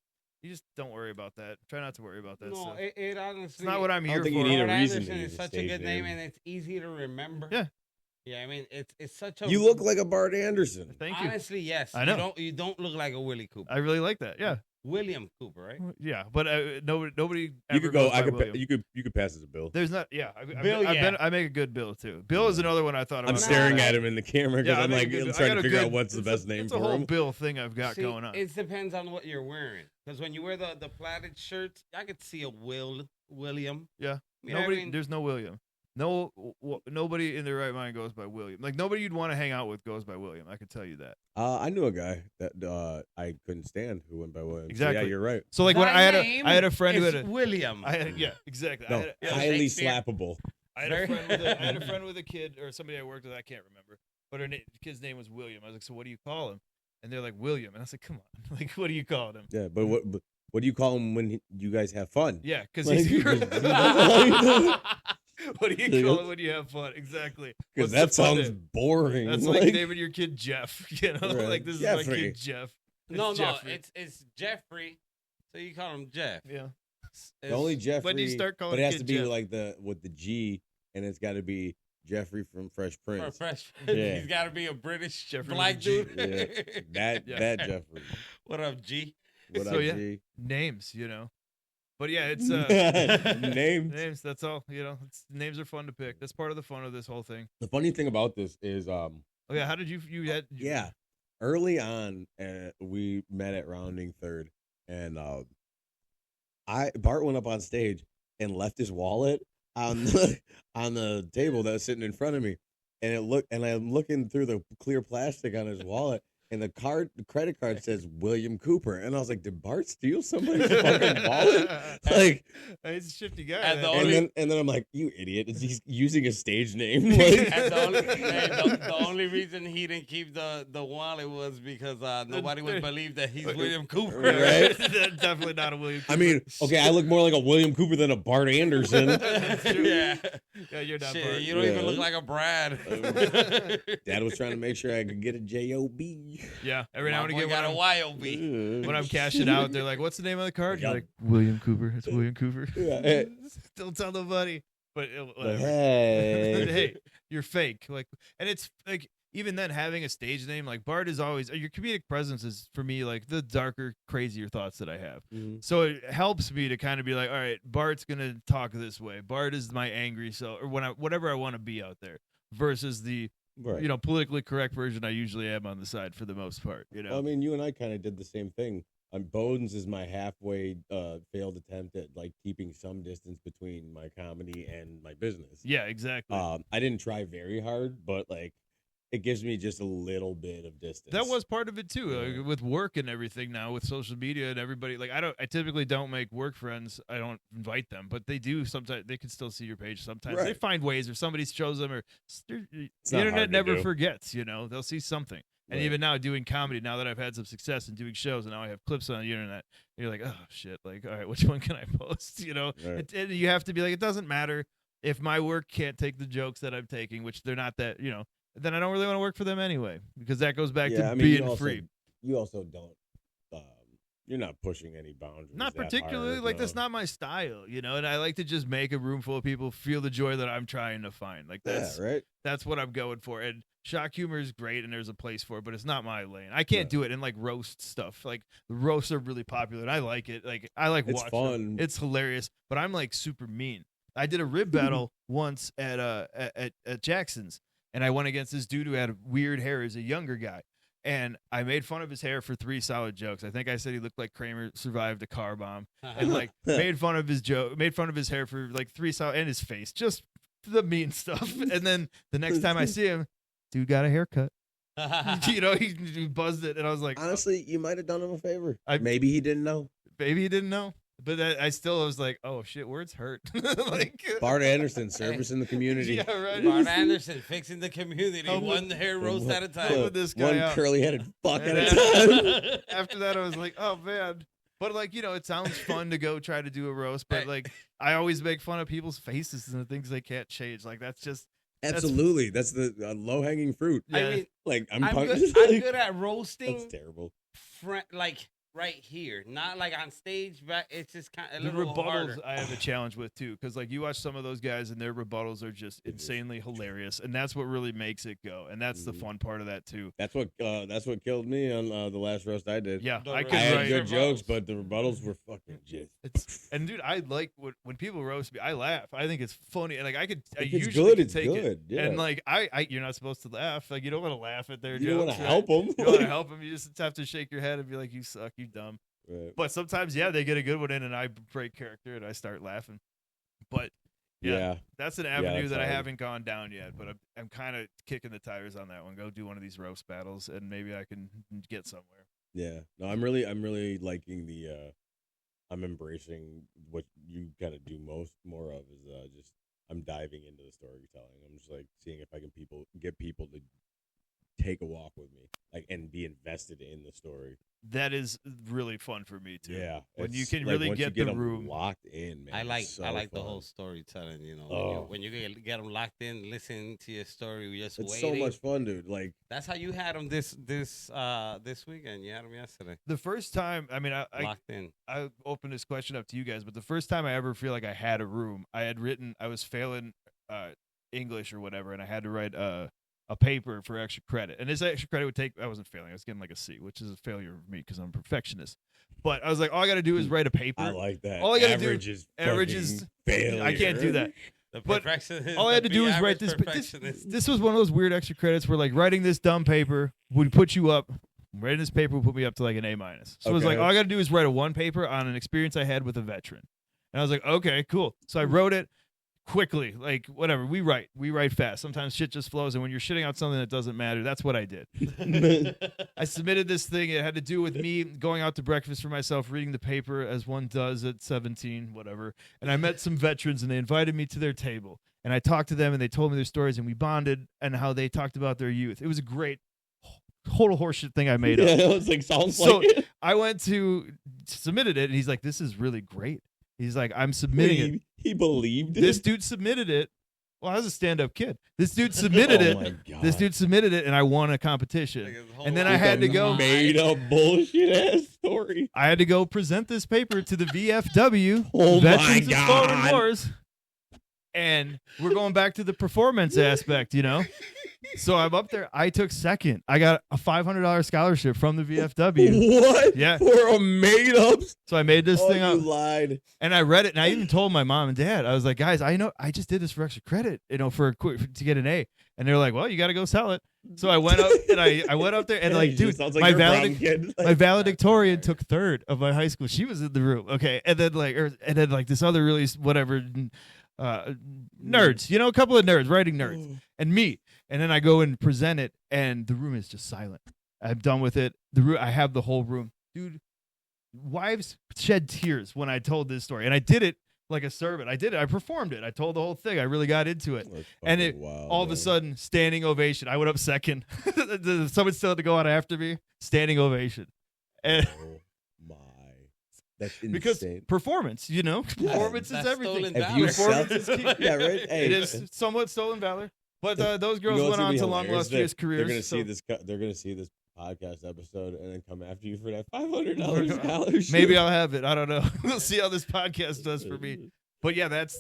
you just don't worry about that. Try not to worry about that No, stuff. it honestly. It's not what I'm here think for. you need a Bart reason Anderson to is use a such a stage good name, name. and it's easy to remember. Yeah. Yeah, I mean, it's such a. You look like a Bart Anderson. Thank you. Honestly, yes. I know. You don't look like a Willie Cooper. I really like that. Yeah. William Cooper, right? Yeah. But nobody You ever could go. goes by I could. William. You could pass as a Bill. There's not. Yeah. Bill, I make a good Bill too. Bill is another one I thought about. I'm staring at him in the camera because Yeah, I I'm make like a good- I trying got to a figure good- out what's the best name It's a for whole him. Bill thing I've got See, going on. It depends on what you're wearing. Because when you wear the plaid shirts, I could see a William. Yeah. You know what I Nobody. mean? There's no William. No. Nobody in their right mind goes by William. Like nobody you'd want to hang out with goes by William. I can tell you that. I knew a guy that I couldn't stand who went by William. So Exactly. yeah, you're right. So like when Thy I name had a friend who is had a William. yeah, exactly. No, yeah, highly Shakespeare. slappable. I had a friend with a kid or somebody I worked with. I can't remember, but her kid's name was William. I was like, so what do you call him? And they're like William, and I was like, come on, like what do you call him? Yeah, but what do you call him when you guys have fun? Yeah, because Like- he's. What do you call it when you have fun? Exactly. Because What's that the fun sounds in- boring. That's like naming your kid Jeff. You know, Right. like this is my Jeffrey. kid Jeff. no, Jeffrey. it's Jeffrey. So you call him Jeff. Yeah. the only Jeffrey. When do you start calling but it has kid to be Jeff? like with the G, and it's got to be Jeffrey from Fresh For a Prince. fresh, Yeah. he's got to be a British Jeffrey black with a G. dude. That Yeah. that Jeffrey. What up, G? What So, up, yeah. G? Names, you know. But yeah, it's Names. names. That's all. You know, names are fun to pick. That's part of the fun of this whole thing. The funny thing about this is, Oh yeah, how did you had? yeah, early on, we met at Rounding Third, and Bart went up on stage and left his wallet on the table that was sitting in front of me, and I'm looking through the clear plastic on his wallet, and the credit card says William Cooper, and I was like, did Bart steal somebody's fucking wallet? Like, He's a shifty guy. And man. the and then I'm like, you idiot! He's using a stage name. And Like, the only reason he didn't keep the wallet was because nobody would believe that he's William Cooper. Right? That's definitely not a William Cooper. I mean, okay, I look more like a William Cooper than a Bart Anderson. That's true. Yeah. Yeah, you're not Shit, Bart. you don't even Yeah. look like a Brad. Dad was trying to make sure I could get a J-O-B. Yeah, every now My and boy again got a when YOB. I'm cashing out, they're like, "What's the name of the card?" You're Yeah. like, "William Cooper." It's William Cooper. Yeah. Don't tell nobody. But But whatever. hey. Hey, you're fake. Like, and it's like even then having a stage name like Bart is always your comedic presence is for me like the darker, crazier thoughts that I have. Mhm. So it helps me to kind of be like, all right, Bart's gonna talk this way. Bart is my angry self, or whatever I want to be out there, versus the Right. politically correct version I usually am on the side for the most part. You know, Well, I mean, you and I kind of did the same thing. Bones is my halfway failed attempt at like keeping some distance between my comedy and my business. yeah, exactly. I didn't try very hard, but like it gives me just a little bit of distance. That was part of it too, Yeah. with work and everything now, with social media and everybody. Like I typically don't make work friends. I don't invite them, but they do sometimes. They can still see your page sometimes. They Right. find ways, or somebody shows them, or the not internet hard to never do. forgets. They'll see something. And Right. even now, doing comedy, now that I've had some success and doing shows, and now I have clips on the internet, you're like, oh shit, like, all right, which one can I post? Right. And you have to be like, it doesn't matter if my work can't take the jokes that I'm taking, which they're not that, then I don't really want to work for them anyway, because that goes back to I mean, being free. You also don't. You're not pushing any boundaries. Not that particularly, hard, like that's no. not my style, and I like to just make a room full of people feel the joy that I'm trying to find. Like Yeah, right. that's what I'm going for. And shock humor is great, and there's a place for it, but it's not my lane. I can't do it in like roast stuff. Like the roasts are really popular, and I like it. Like I like It's watching them. fun. It's hilarious, but I'm like super mean. I did a rib battle once at Jackson's, and I went against this dude who had weird hair as a younger guy. And I made fun of his hair for 3 solid jokes. I think I said he looked like Kramer survived a car bomb, and like made fun of his hair for like 3 solid, and his face, just the mean stuff. And then the next time I see him, dude got a haircut. You know, he buzzed it, and I was like, Honestly, you might have done him a favor. I- Maybe he didn't know. maybe he didn't know. But I still was like, oh shit, words hurt. Like Bart Anderson, service in the community. Yeah, right. Bart Anderson fixing the community Help one hair roast at a time. Help this guy One out. curly-headed fuck And at a time. After that, I was like, oh man. But like, you know, it sounds fun to go try to do a roast, but like, I always make fun of people's faces and the things they can't change. Like that's just Absolutely, that's the low-hanging fruit. Yeah. I mean, Like I'm punching. good at roasting. That's terrible. Like right here, not like on stage, but it's just kind of a the little rebuttals harder. I have a challenge with too, because like you watch some of those guys and their rebuttals are just insanely hilarious, and that's what really makes it go, and that's the fun part of that too. That's what killed me on the last roast I did. Yeah, The I roast. could I had write. good jokes, but the rebuttals were fucking just. And dude, I like when people roast me. I laugh. I think it's funny, and like I If it's usually good, can it's take it. good. Yeah. And like you're not supposed to laugh. Like you don't want to laugh at their you don't jokes. want to help them. You don't want to help them. You just have to shake your head and be like, "You suck. You dumb." Right. But sometimes, yeah, they get a good one in, and I break character, and I start laughing. But yeah, that's an avenue that's that I hard. haven't gone down yet. But I'm kind of kicking the tires on that one. Go do one of these roast battles, and maybe I can get somewhere. Yeah. No, I'm really liking the. I'm embracing what you kind of do more of is just I'm diving into the storytelling. I'm just like seeing if I can get people to take a walk with me, like, and be invested in the story. That is really fun for me too. Yeah, when you it's can like, really once get you the 'em room. locked in, man. I like it's so the fun. whole storytelling. You know, Oh. when you get them locked in, listening to your story, we just It's waiting. so much fun, dude. Like That's how you had them this weekend. You had them yesterday. The first time, I mean, Locked in. I opened this question up to you guys, but the first time I ever feel like I had a room, I was failing English or whatever, and I had to write a paper for extra credit. And this extra credit I wasn't failing, I was getting like a C, which is a failure for me because I'm a perfectionist. But I was like, all I got to do is write a paper. I like that. All I gotta average do- is average is- failure. I can't do that. The But perfectionist. All I had to the do is average write this. perfectionist. This was one of those weird extra credits where like writing this dumb paper would put you up. Writing this paper would put me up to like an A-. So it was like, Okay. all I got to do is write a one paper on an experience I had with a veteran. And I was like, okay, cool. So I wrote it quickly, like whatever. We write fast. Sometimes shit just flows. And when you're shitting out something that doesn't matter, that's what I did. I submitted this thing. It had to do with me going out to breakfast for myself, reading the paper as one does at 17, whatever. And I met some veterans and they invited me to their table. And I talked to them and they told me their stories and we bonded and how they talked about their youth. It was a great total horseshit thing I made Yeah, up. it was like sounds So like it. I went to submitted it and he's like, this is really great. He's like, I'm submitting it. He believed it. This dude submitted it. Well, I was a stand-up kid. This dude submitted Oh my it. God. This dude submitted it, and I won a competition. Like his whole And then I life. had to go. Made up bullshit ass story. I had to go present this paper to the VFW, Oh Veterans my of Fallen God. Wars, and we're going back to the performance aspect, you know. So I'm up there. I took second. I got a $500 scholarship from the VFW. What? Yeah. For a made up. So I made this thing you up, lied. and I read it, and I even told my mom and dad. I was like, guys, I just did this for extra credit, you know, for to get an A. And they're like, well, you got to go sell it. So I went up and I went up there and like, dude, Sounds like my you're a brown valedict- kid. my valedictorian took third of my high school. She was in the room, okay, and then like this other really whatever nerds, you know, a couple of nerds, writing nerds, and me. And then I go and present it, and the room is just silent. I'm done with it. I have the whole room, dude. Wives shed tears when I told this story, and I did it like a servant. I did it. I performed it. I told the whole thing. I really got into it. That's And fucking it wild, all of a man. sudden, standing ovation. I went up second. Someone still had to go on after me. Standing ovation. And Oh my. That's insane. because performance, you know, performance is That's everything. stolen If you valor. sell, Performance is key. yeah, right. Hey, It is somewhat stolen valor. But those girls you know what's went gonna on be to long, hilarious? illustrious They're careers. gonna so see this. They're gonna see this podcast episode and then come after you for that $500 scholarship. maybe I'll have it. I don't know. We'll see how this podcast does for me. But yeah, that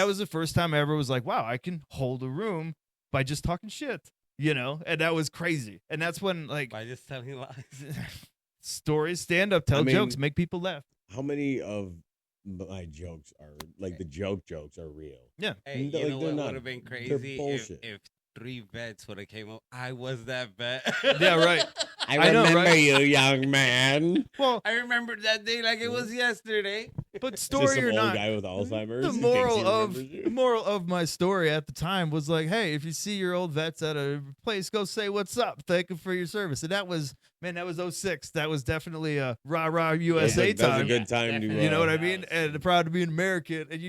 was the first time I ever was like, wow, I can hold a room by just talking shit, you know? And that was crazy. And that's when like By just telling lies. stories, stand up, tell I mean, jokes, make people laugh. How many of my jokes are like the jokes are real? Yeah. Hey, They're you like, know they're what not- would have been they're crazy bullshit. if 3 vets would have came up. I was that vet. Yeah, right. I I know, remember right? you, young man. Well, I remember that day like it was yesterday. But Just story some or old not, guy with Alzheimer's. the who thinks moral he of remembers you. the moral of my story at the time was like, hey, if you see your old vets at a place, go say what's up. Thank them for your service. And that was '06. That was definitely a rah USA That was a time. good time to. You know what I That mean? was- And proud to be an American. And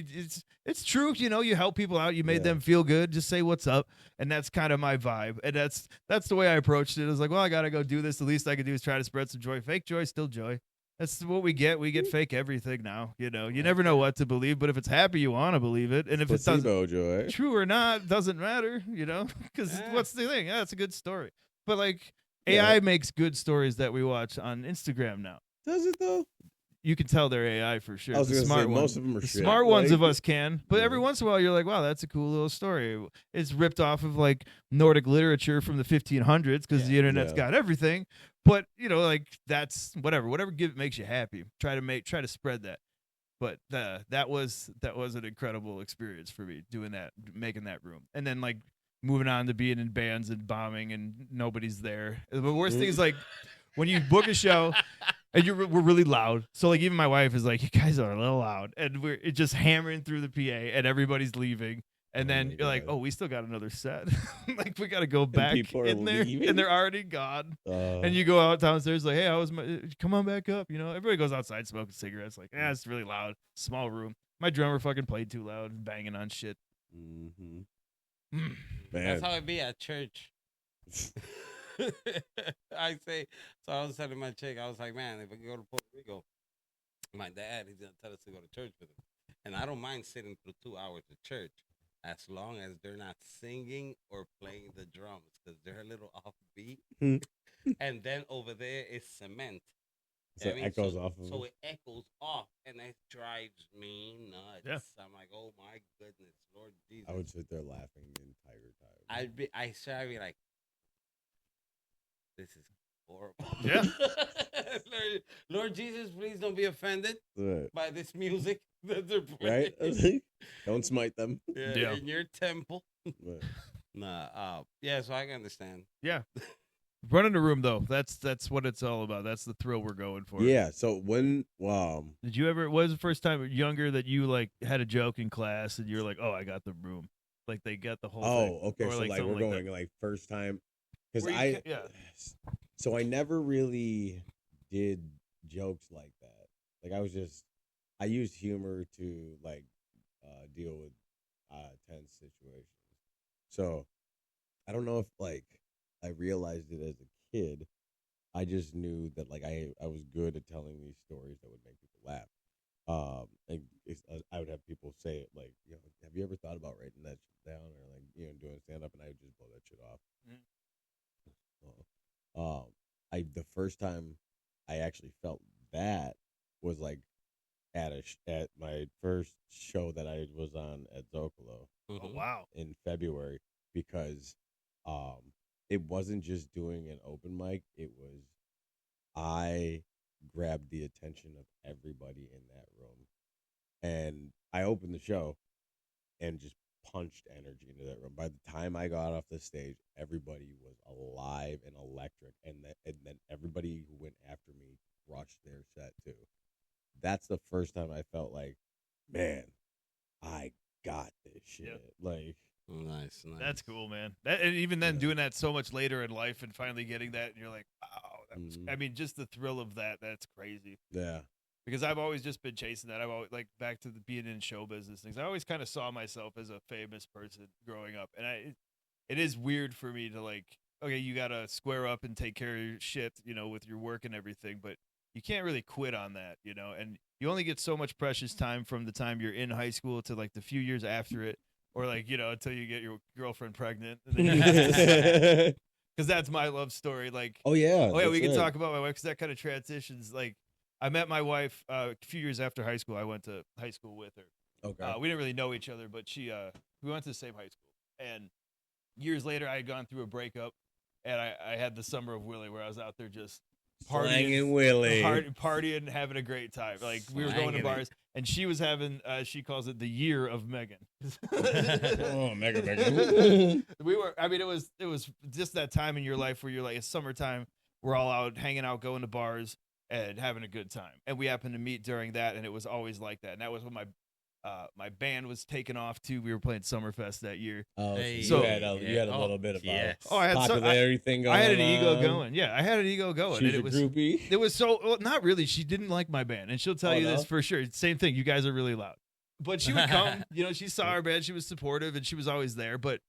it's true. You know, you help people out. You made Yeah. them feel good. Just say what's up. And that's kind of my vibe. And that's the way I approached it. I was like, well, I gotta go do this. The least I can do is try to spread some joy. Fake joy, still joy. That's what we get. We get fake everything now. You know, you never know what to believe, but if it's happy, you want to believe it. And if it doesn't, Placebo joy. true or not, doesn't matter. You know, because Yeah. what's the thing? Yeah, it's a good story. But like Yeah. AI makes good stories that we watch on Instagram now. Does it though? You can tell they're AI for sure. I was The gonna say smart most ones. of them are The shit. smart ones Like, of us can, but every Yeah. once in a while you're like, wow, that's a cool little story. It's ripped off of like Nordic literature from the 1500s because the internet's Yeah. got everything. But you know, like that's whatever makes you happy. Try to spread that. But that was an incredible experience for me doing that, making that room, and then like moving on to being in bands and bombing and nobody's there. The worst thing is like when you book a show. And we're really loud. So, like, even my wife is like, you guys are a little loud. And we're just hammering through the PA, and everybody's leaving. And Oh then my you're like, God. oh, we still got another set. Like, we got to go back people are in there. leaving? And they're already gone. Uh, And you go out downstairs, like, hey, come on back up. You know, everybody goes outside smoking cigarettes. Like, it's really loud. Small room. My drummer fucking played too loud, banging on shit. mhm. Mm. That's Man, how it be at church. I say, so I was telling my chick, I was like, man, if I go to Puerto Rico, my dad, he's going to tell us to go to church with him. And I don't mind sitting through 2 hours of church as long as they're not singing or playing the drums because they're a little offbeat. And then over there is cement. so I mean, it echoes off of So it echoes off, and it drives me nuts. Yeah. I'm like, oh my goodness, Lord Jesus. I would sit there laughing the entire time. I'd be like, this is horrible. Yeah. Lord Jesus, please don't be offended Right. by this music that they're playing. Right? Don't smite them. Yeah. In your temple. Right. Nah, yeah, so I can understand. Running a room, though, that's what it's all about. That's the thrill we're going for. Yeah. So when Did you ever? What was the first time younger that you like had a joke in class and you were like, "Oh, I got the room," like they got the whole thing. okay, Or, so like something we're that. going like first time because Where you I ca- yeah. so I never really did jokes like that. Like I used humor to like deal with tense situations. So I don't know if like I realized it as a kid. I just knew that like I was good at telling these stories that would make people laugh. I would have people say it like, you know, have you ever thought about writing that shit down or like, you know, doing stand up, and I would just blow that shit off. The first time I actually felt that was like at my first show that I was on at Zocalo Oh, wow. in February, because it wasn't just doing an open mic, it was I grabbed the attention of everybody in that room, and I opened the show and just punched energy into that room. By the time I got off the stage, everybody was alive and electric, and then everybody who went after me crushed their set too. That's the first time I felt like, man, I got this shit. Yep. Like, Nice. That's cool, man. That, and even then, Yeah. doing that so much later in life and finally getting that, and you're like, wow. That was, Mhm. I mean, just the thrill of that's crazy. yeah, Because I've always just been chasing that. I've always, like, back to the being in show business things. I always kind of saw myself as a famous person growing up. And it is weird for me to, like, okay, you got to square up and take care of your shit, you know, with your work and everything. But you can't really quit on that, you know. And you only get so much precious time from the time you're in high school to, like, the few years after it. Or, like, you know, until you get your girlfriend pregnant. Because that's my love story. Like, oh yeah, oh, yeah, we that's can it. talk about my wife because that kind of transitions. Like, I met my wife a few years after high school. I went to high school with her. Okay, We didn't really know each other, but we went to the same high school. And years later, I had gone through a breakup, and I had the summer of Willie where I was out there just Slanging Willie. partying, having a great time. Like, we were going to Slanging it. bars, and she was having, she calls it the year of Megan. Oh, Megan. We were, I mean, it was just that time in your life where you're like, it's summertime, we're all out hanging out, going to bars. and having a good time. And we happened to meet during that, and it was always like that. And that was when my band was taken off too. We were playing Summerfest that year. Oh, Hey, so yeah, you had a little bit of yes. I had popularity thing going I on. had an ego going. Yeah, I had an ego going. She's And a it was groupie. It was so well, not really. She didn't like my band, and she'll tell Oh, you this no? for sure. Same thing. You guys are really loud, but she would come. She saw our band. She was supportive, and she was always there. But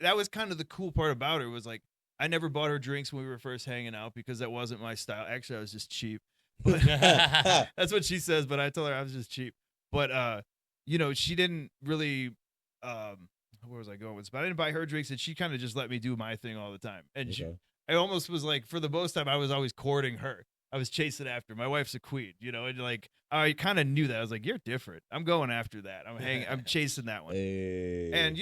that was kind of the cool part about her was like I never bought her drinks when we were first hanging out because that wasn't my style. Actually, I was just cheap. But that's what she says. But I told her I was just cheap. But she didn't really. Where was I going with this? But I didn't buy her drinks, and she kind of just let me do my thing all the time. And Okay. I almost was like, for the most time, I was always courting her. I was chasing after her. My wife's a queen, and like I kind of knew that. I was like, you're different. I'm going after that. I'm chasing that one. Hey. And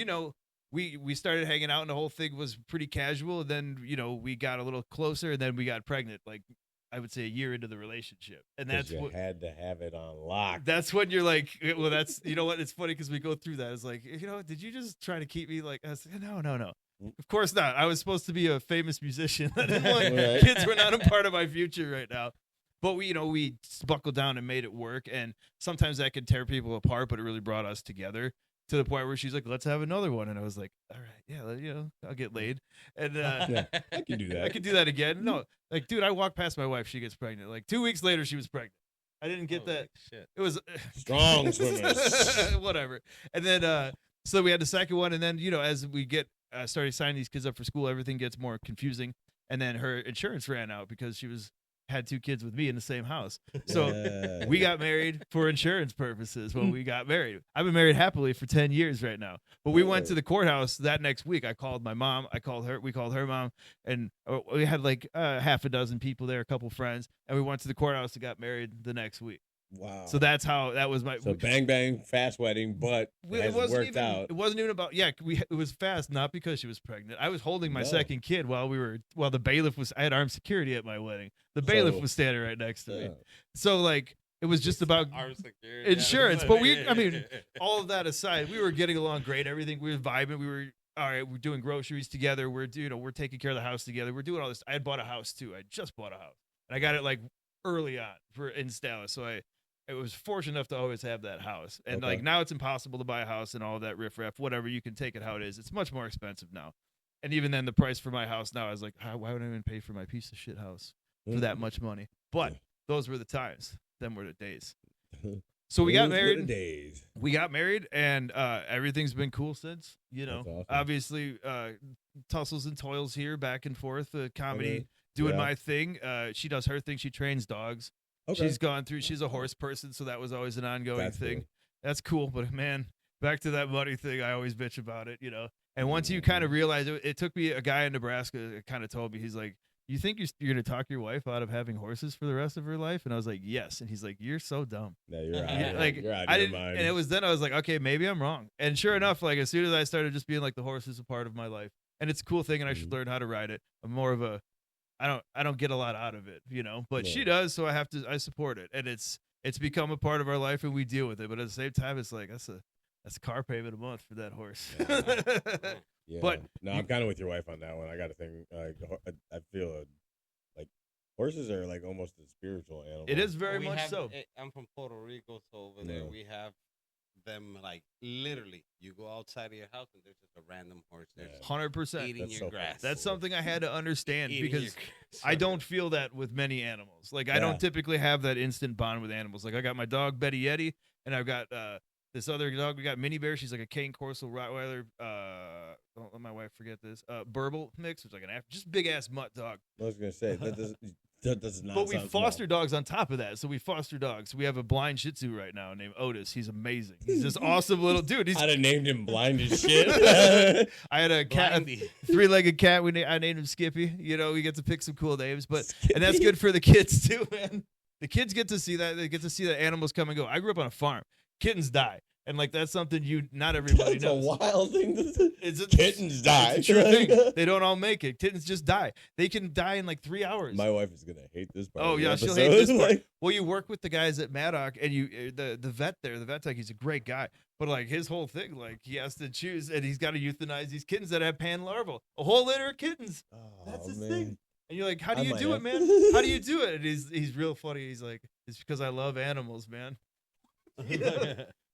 we started hanging out, and the whole thing was pretty casual. And then we got a little closer, and then we got pregnant. Like I would say a year into the relationship, and that's you what had to have it on lock. that's when you're like, well, that's what it's funny because we go through that. It's like, did you just try to keep me like? I was like, no. Of course not. I was supposed to be a famous musician. I didn't want Right. kids were not a part of my future right now. But we buckled down and made it work. And sometimes that could tear people apart, but it really brought us together to the point where she's like, let's have another one. And I was like, all right, yeah, I'll get laid. And Yeah, I can do that. I could do that again. No, like, dude, I walk past my wife. She gets pregnant. Like 2 weeks later, she was pregnant. I didn't get that. Shit. It was Strong swimmers. whatever. And then so we had the second one, and then as we get started signing these kids up for school, everything gets more confusing. And then her insurance ran out because she had 2 kids with me in the same house. So we got married for insurance purposes when we got married. I've been married happily for 10 years right now. But we went to the courthouse that next week. I called my mom. We called her mom. And we had like half a dozen people there, a couple friends. And we went to the courthouse and got married the next week. Wow. So that's how that was my. So bang bang fast wedding, but it hasn't worked out. It wasn't even about it was fast, not because she was pregnant. I was holding my second kid while the bailiff was. I had armed security at my wedding. The bailiff was standing right next to me. So like it was just about Our security, insurance. But all of that aside, we were getting along great. Everything we were vibing. We were all right. We're doing groceries together. We're taking care of the house together. We're doing all this. I had bought a house too. I just bought a house, and I got it like early on in Dallas. So I was fortunate enough to always have that house. And like now it's impossible to buy a house and all that riffraff, whatever. You can take it how it is. It's much more expensive now. And even then the price for my house now, I was like, why would I even pay for my piece of shit house for that much money? But those were the times. Them were the days. So we got married. We got married, and everything's been cool since. Awesome. Obviously, tussles and toils here, back and forth, comedy, doing my thing. She does her thing. She trains dogs. Okay. She's a horse person, so that was always an ongoing thing. Cool. That's cool, but man, back to that money thing, I always bitch about it, And once you kind of realize it took me, a guy in Nebraska kind of told me, he's like, you think you're going to talk your wife out of having horses for the rest of her life? And I was like, yes. And he's like, you're so dumb. Yeah, you're out. You're out I of your didn't, mind. and it was then I was like, okay, maybe I'm wrong. And sure enough, like as soon as I started just being like, the horse is a part of my life, and it's a cool thing, and I should learn how to ride it. I'm more of a, I don't get a lot out of it, but she does, so I support it, and it's become a part of our life, and we deal with it. But at the same time, it's like that's a car payment a month for that horse. Yeah. But no, I'm kind of with your wife on that one. I got a thing. I feel like horses are like almost a spiritual animal. It is very much so. I'm from Puerto Rico, so over there we have them like literally. You go outside of your house and there's just a random horse there, 100%. eating That's your so grass. That's something I had to understand Eating because your grass. I don't feel that with many animals. Like I don't typically have that instant bond with animals. Like I got my dog Betty Yeti, and I've got this other dog. We got Mini Bear. She's like a Cane Corso Rottweiler. Don't let my wife forget this. Burble mix, which is like just big ass mutt dog. I was gonna say that does not. But we sound foster small. dogs on top of that. So we foster dogs. We have a blind Shih Tzu right now named Otis. He's amazing. He's this awesome little dude. I'd have named him blind as shit. I had a cat, three-legged cat. I named him Skippy. We get to pick some cool names, and that's good for the kids too, man. The kids get to see that. They get to see that animals come and go. I grew up on a farm. Kittens die. And like that's something not everybody That's knows. a wild thing to say. Kittens die. It's a true thing. They don't all make it. Kittens just die. They can die in like 3 hours. My wife is gonna hate this part. Oh yeah, she'll hate this part. Well, you work with the guys at Maddock, and the vet there, the vet tech. He's a great guy, but like his whole thing, like he has to choose, and he's got to euthanize these kittens that have pan larval. A whole litter of kittens. Oh, That's his man. thing. And you're like, how do I you might do it, have. man? How do you do it? And he's real funny. He's like, it's because I love animals, man.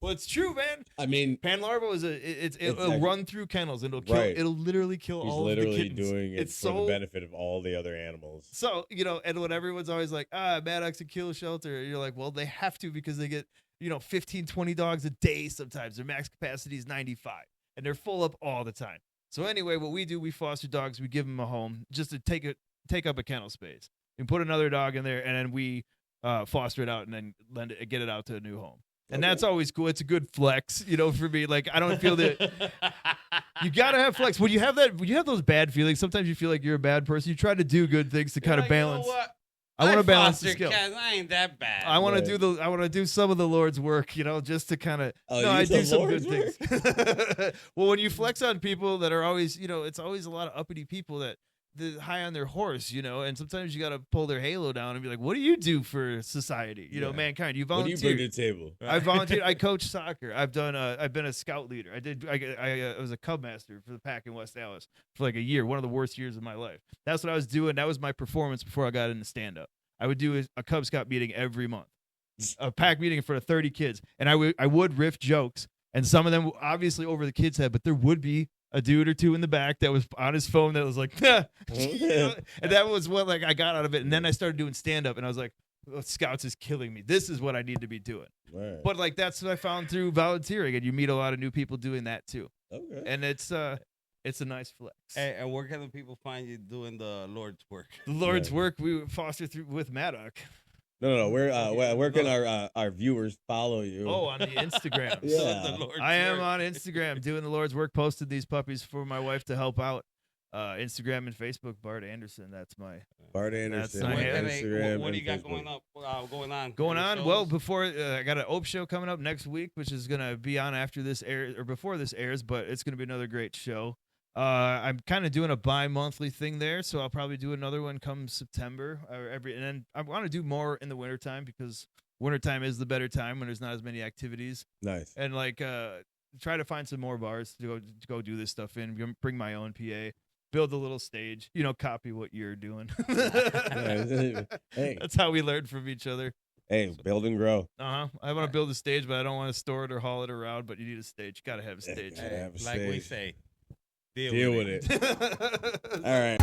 Well, it's true, man. I mean, Pan larval is it'll like- run through kennels and it'll kill. Right. It'll literally kill he's all of the literally kittens. doing it It's for so the benefit of all the other animals. So, and when everyone's always like, Maddox and kill shelter, you're like, well, they have to because they get, 15, 20 dogs a day sometimes. Their max capacity is 95, and they're full up all the time. So anyway, what we do, we foster dogs. We give them a home just to take up a kennel space. We put another dog in there, and then we foster it out and then get it out to a new home. And that's always cool. It's a good flex, for me. Like, I don't feel that you gotta have flex. When you have those bad feelings, sometimes you feel like you're a bad person. You try to do good things to kind of balance. You know what? I want to balance the foster skill. cats. I ain't that bad. I want Right. to I want to do some of the Lord's work, just to kind of. Oh, no, you I the do some Lord's good things. Well, when you flex on people that are always, it's always a lot of uppity people that high on their horse, and sometimes you got to pull their halo down and be like, "What do you do for society? Yeah. Mankind. You What do you volunteer. bring to the table? I volunteered. I coach soccer. I've been a scout leader. I was a cub master for the pack in West Dallas for like a year, one of the worst years of my life. That's what I was doing. That was my performance before I got into stand up. I would do a Cub Scout meeting every month, a pack meeting for 30 kids, and I would riff jokes, and some of them obviously over the kids' head, but there would be a dude or two in the back that was on his phone that was like, and that was what I got out of it. And then I started doing stand up, and I was like, Scouts is killing me. This is what I need to be doing. Right. But that's what I found through volunteering, and you meet a lot of new people doing that too. Okay. And it's a nice flex. Hey, and where can the people find you doing the Lord's work? The Lord's Yeah. work we foster through with Maddox. No. Where can our viewers follow you? Oh, on the Instagram. Yeah. The Lord's I am work. on Instagram doing the Lord's work, posted these puppies for my wife to help out. Instagram and Facebook, Bart Anderson. That's my Bart Anderson. my Where hand. can they- Instagram what do you and got Facebook. going on? going Any on. shows? Well, before I got an Ope show coming up next week, which is gonna be on after this airs or before this airs, but it's gonna be another great show. I'm kind of doing a bi-monthly thing there, so I'll probably do another one come September and then I want to do more in the wintertime because wintertime is the better time when there's not as many activities. Nice. And try to find some more bars to go do this stuff in. Bring my own PA, build a little stage. Copy what you're doing. Hey. That's how we learn from each other. Hey, build and grow. I want to build a stage, but I don't want to store it or haul it around. But you need a stage. You gotta have a stage. Yeah. have a Like we stage. say, Deal with it. All right.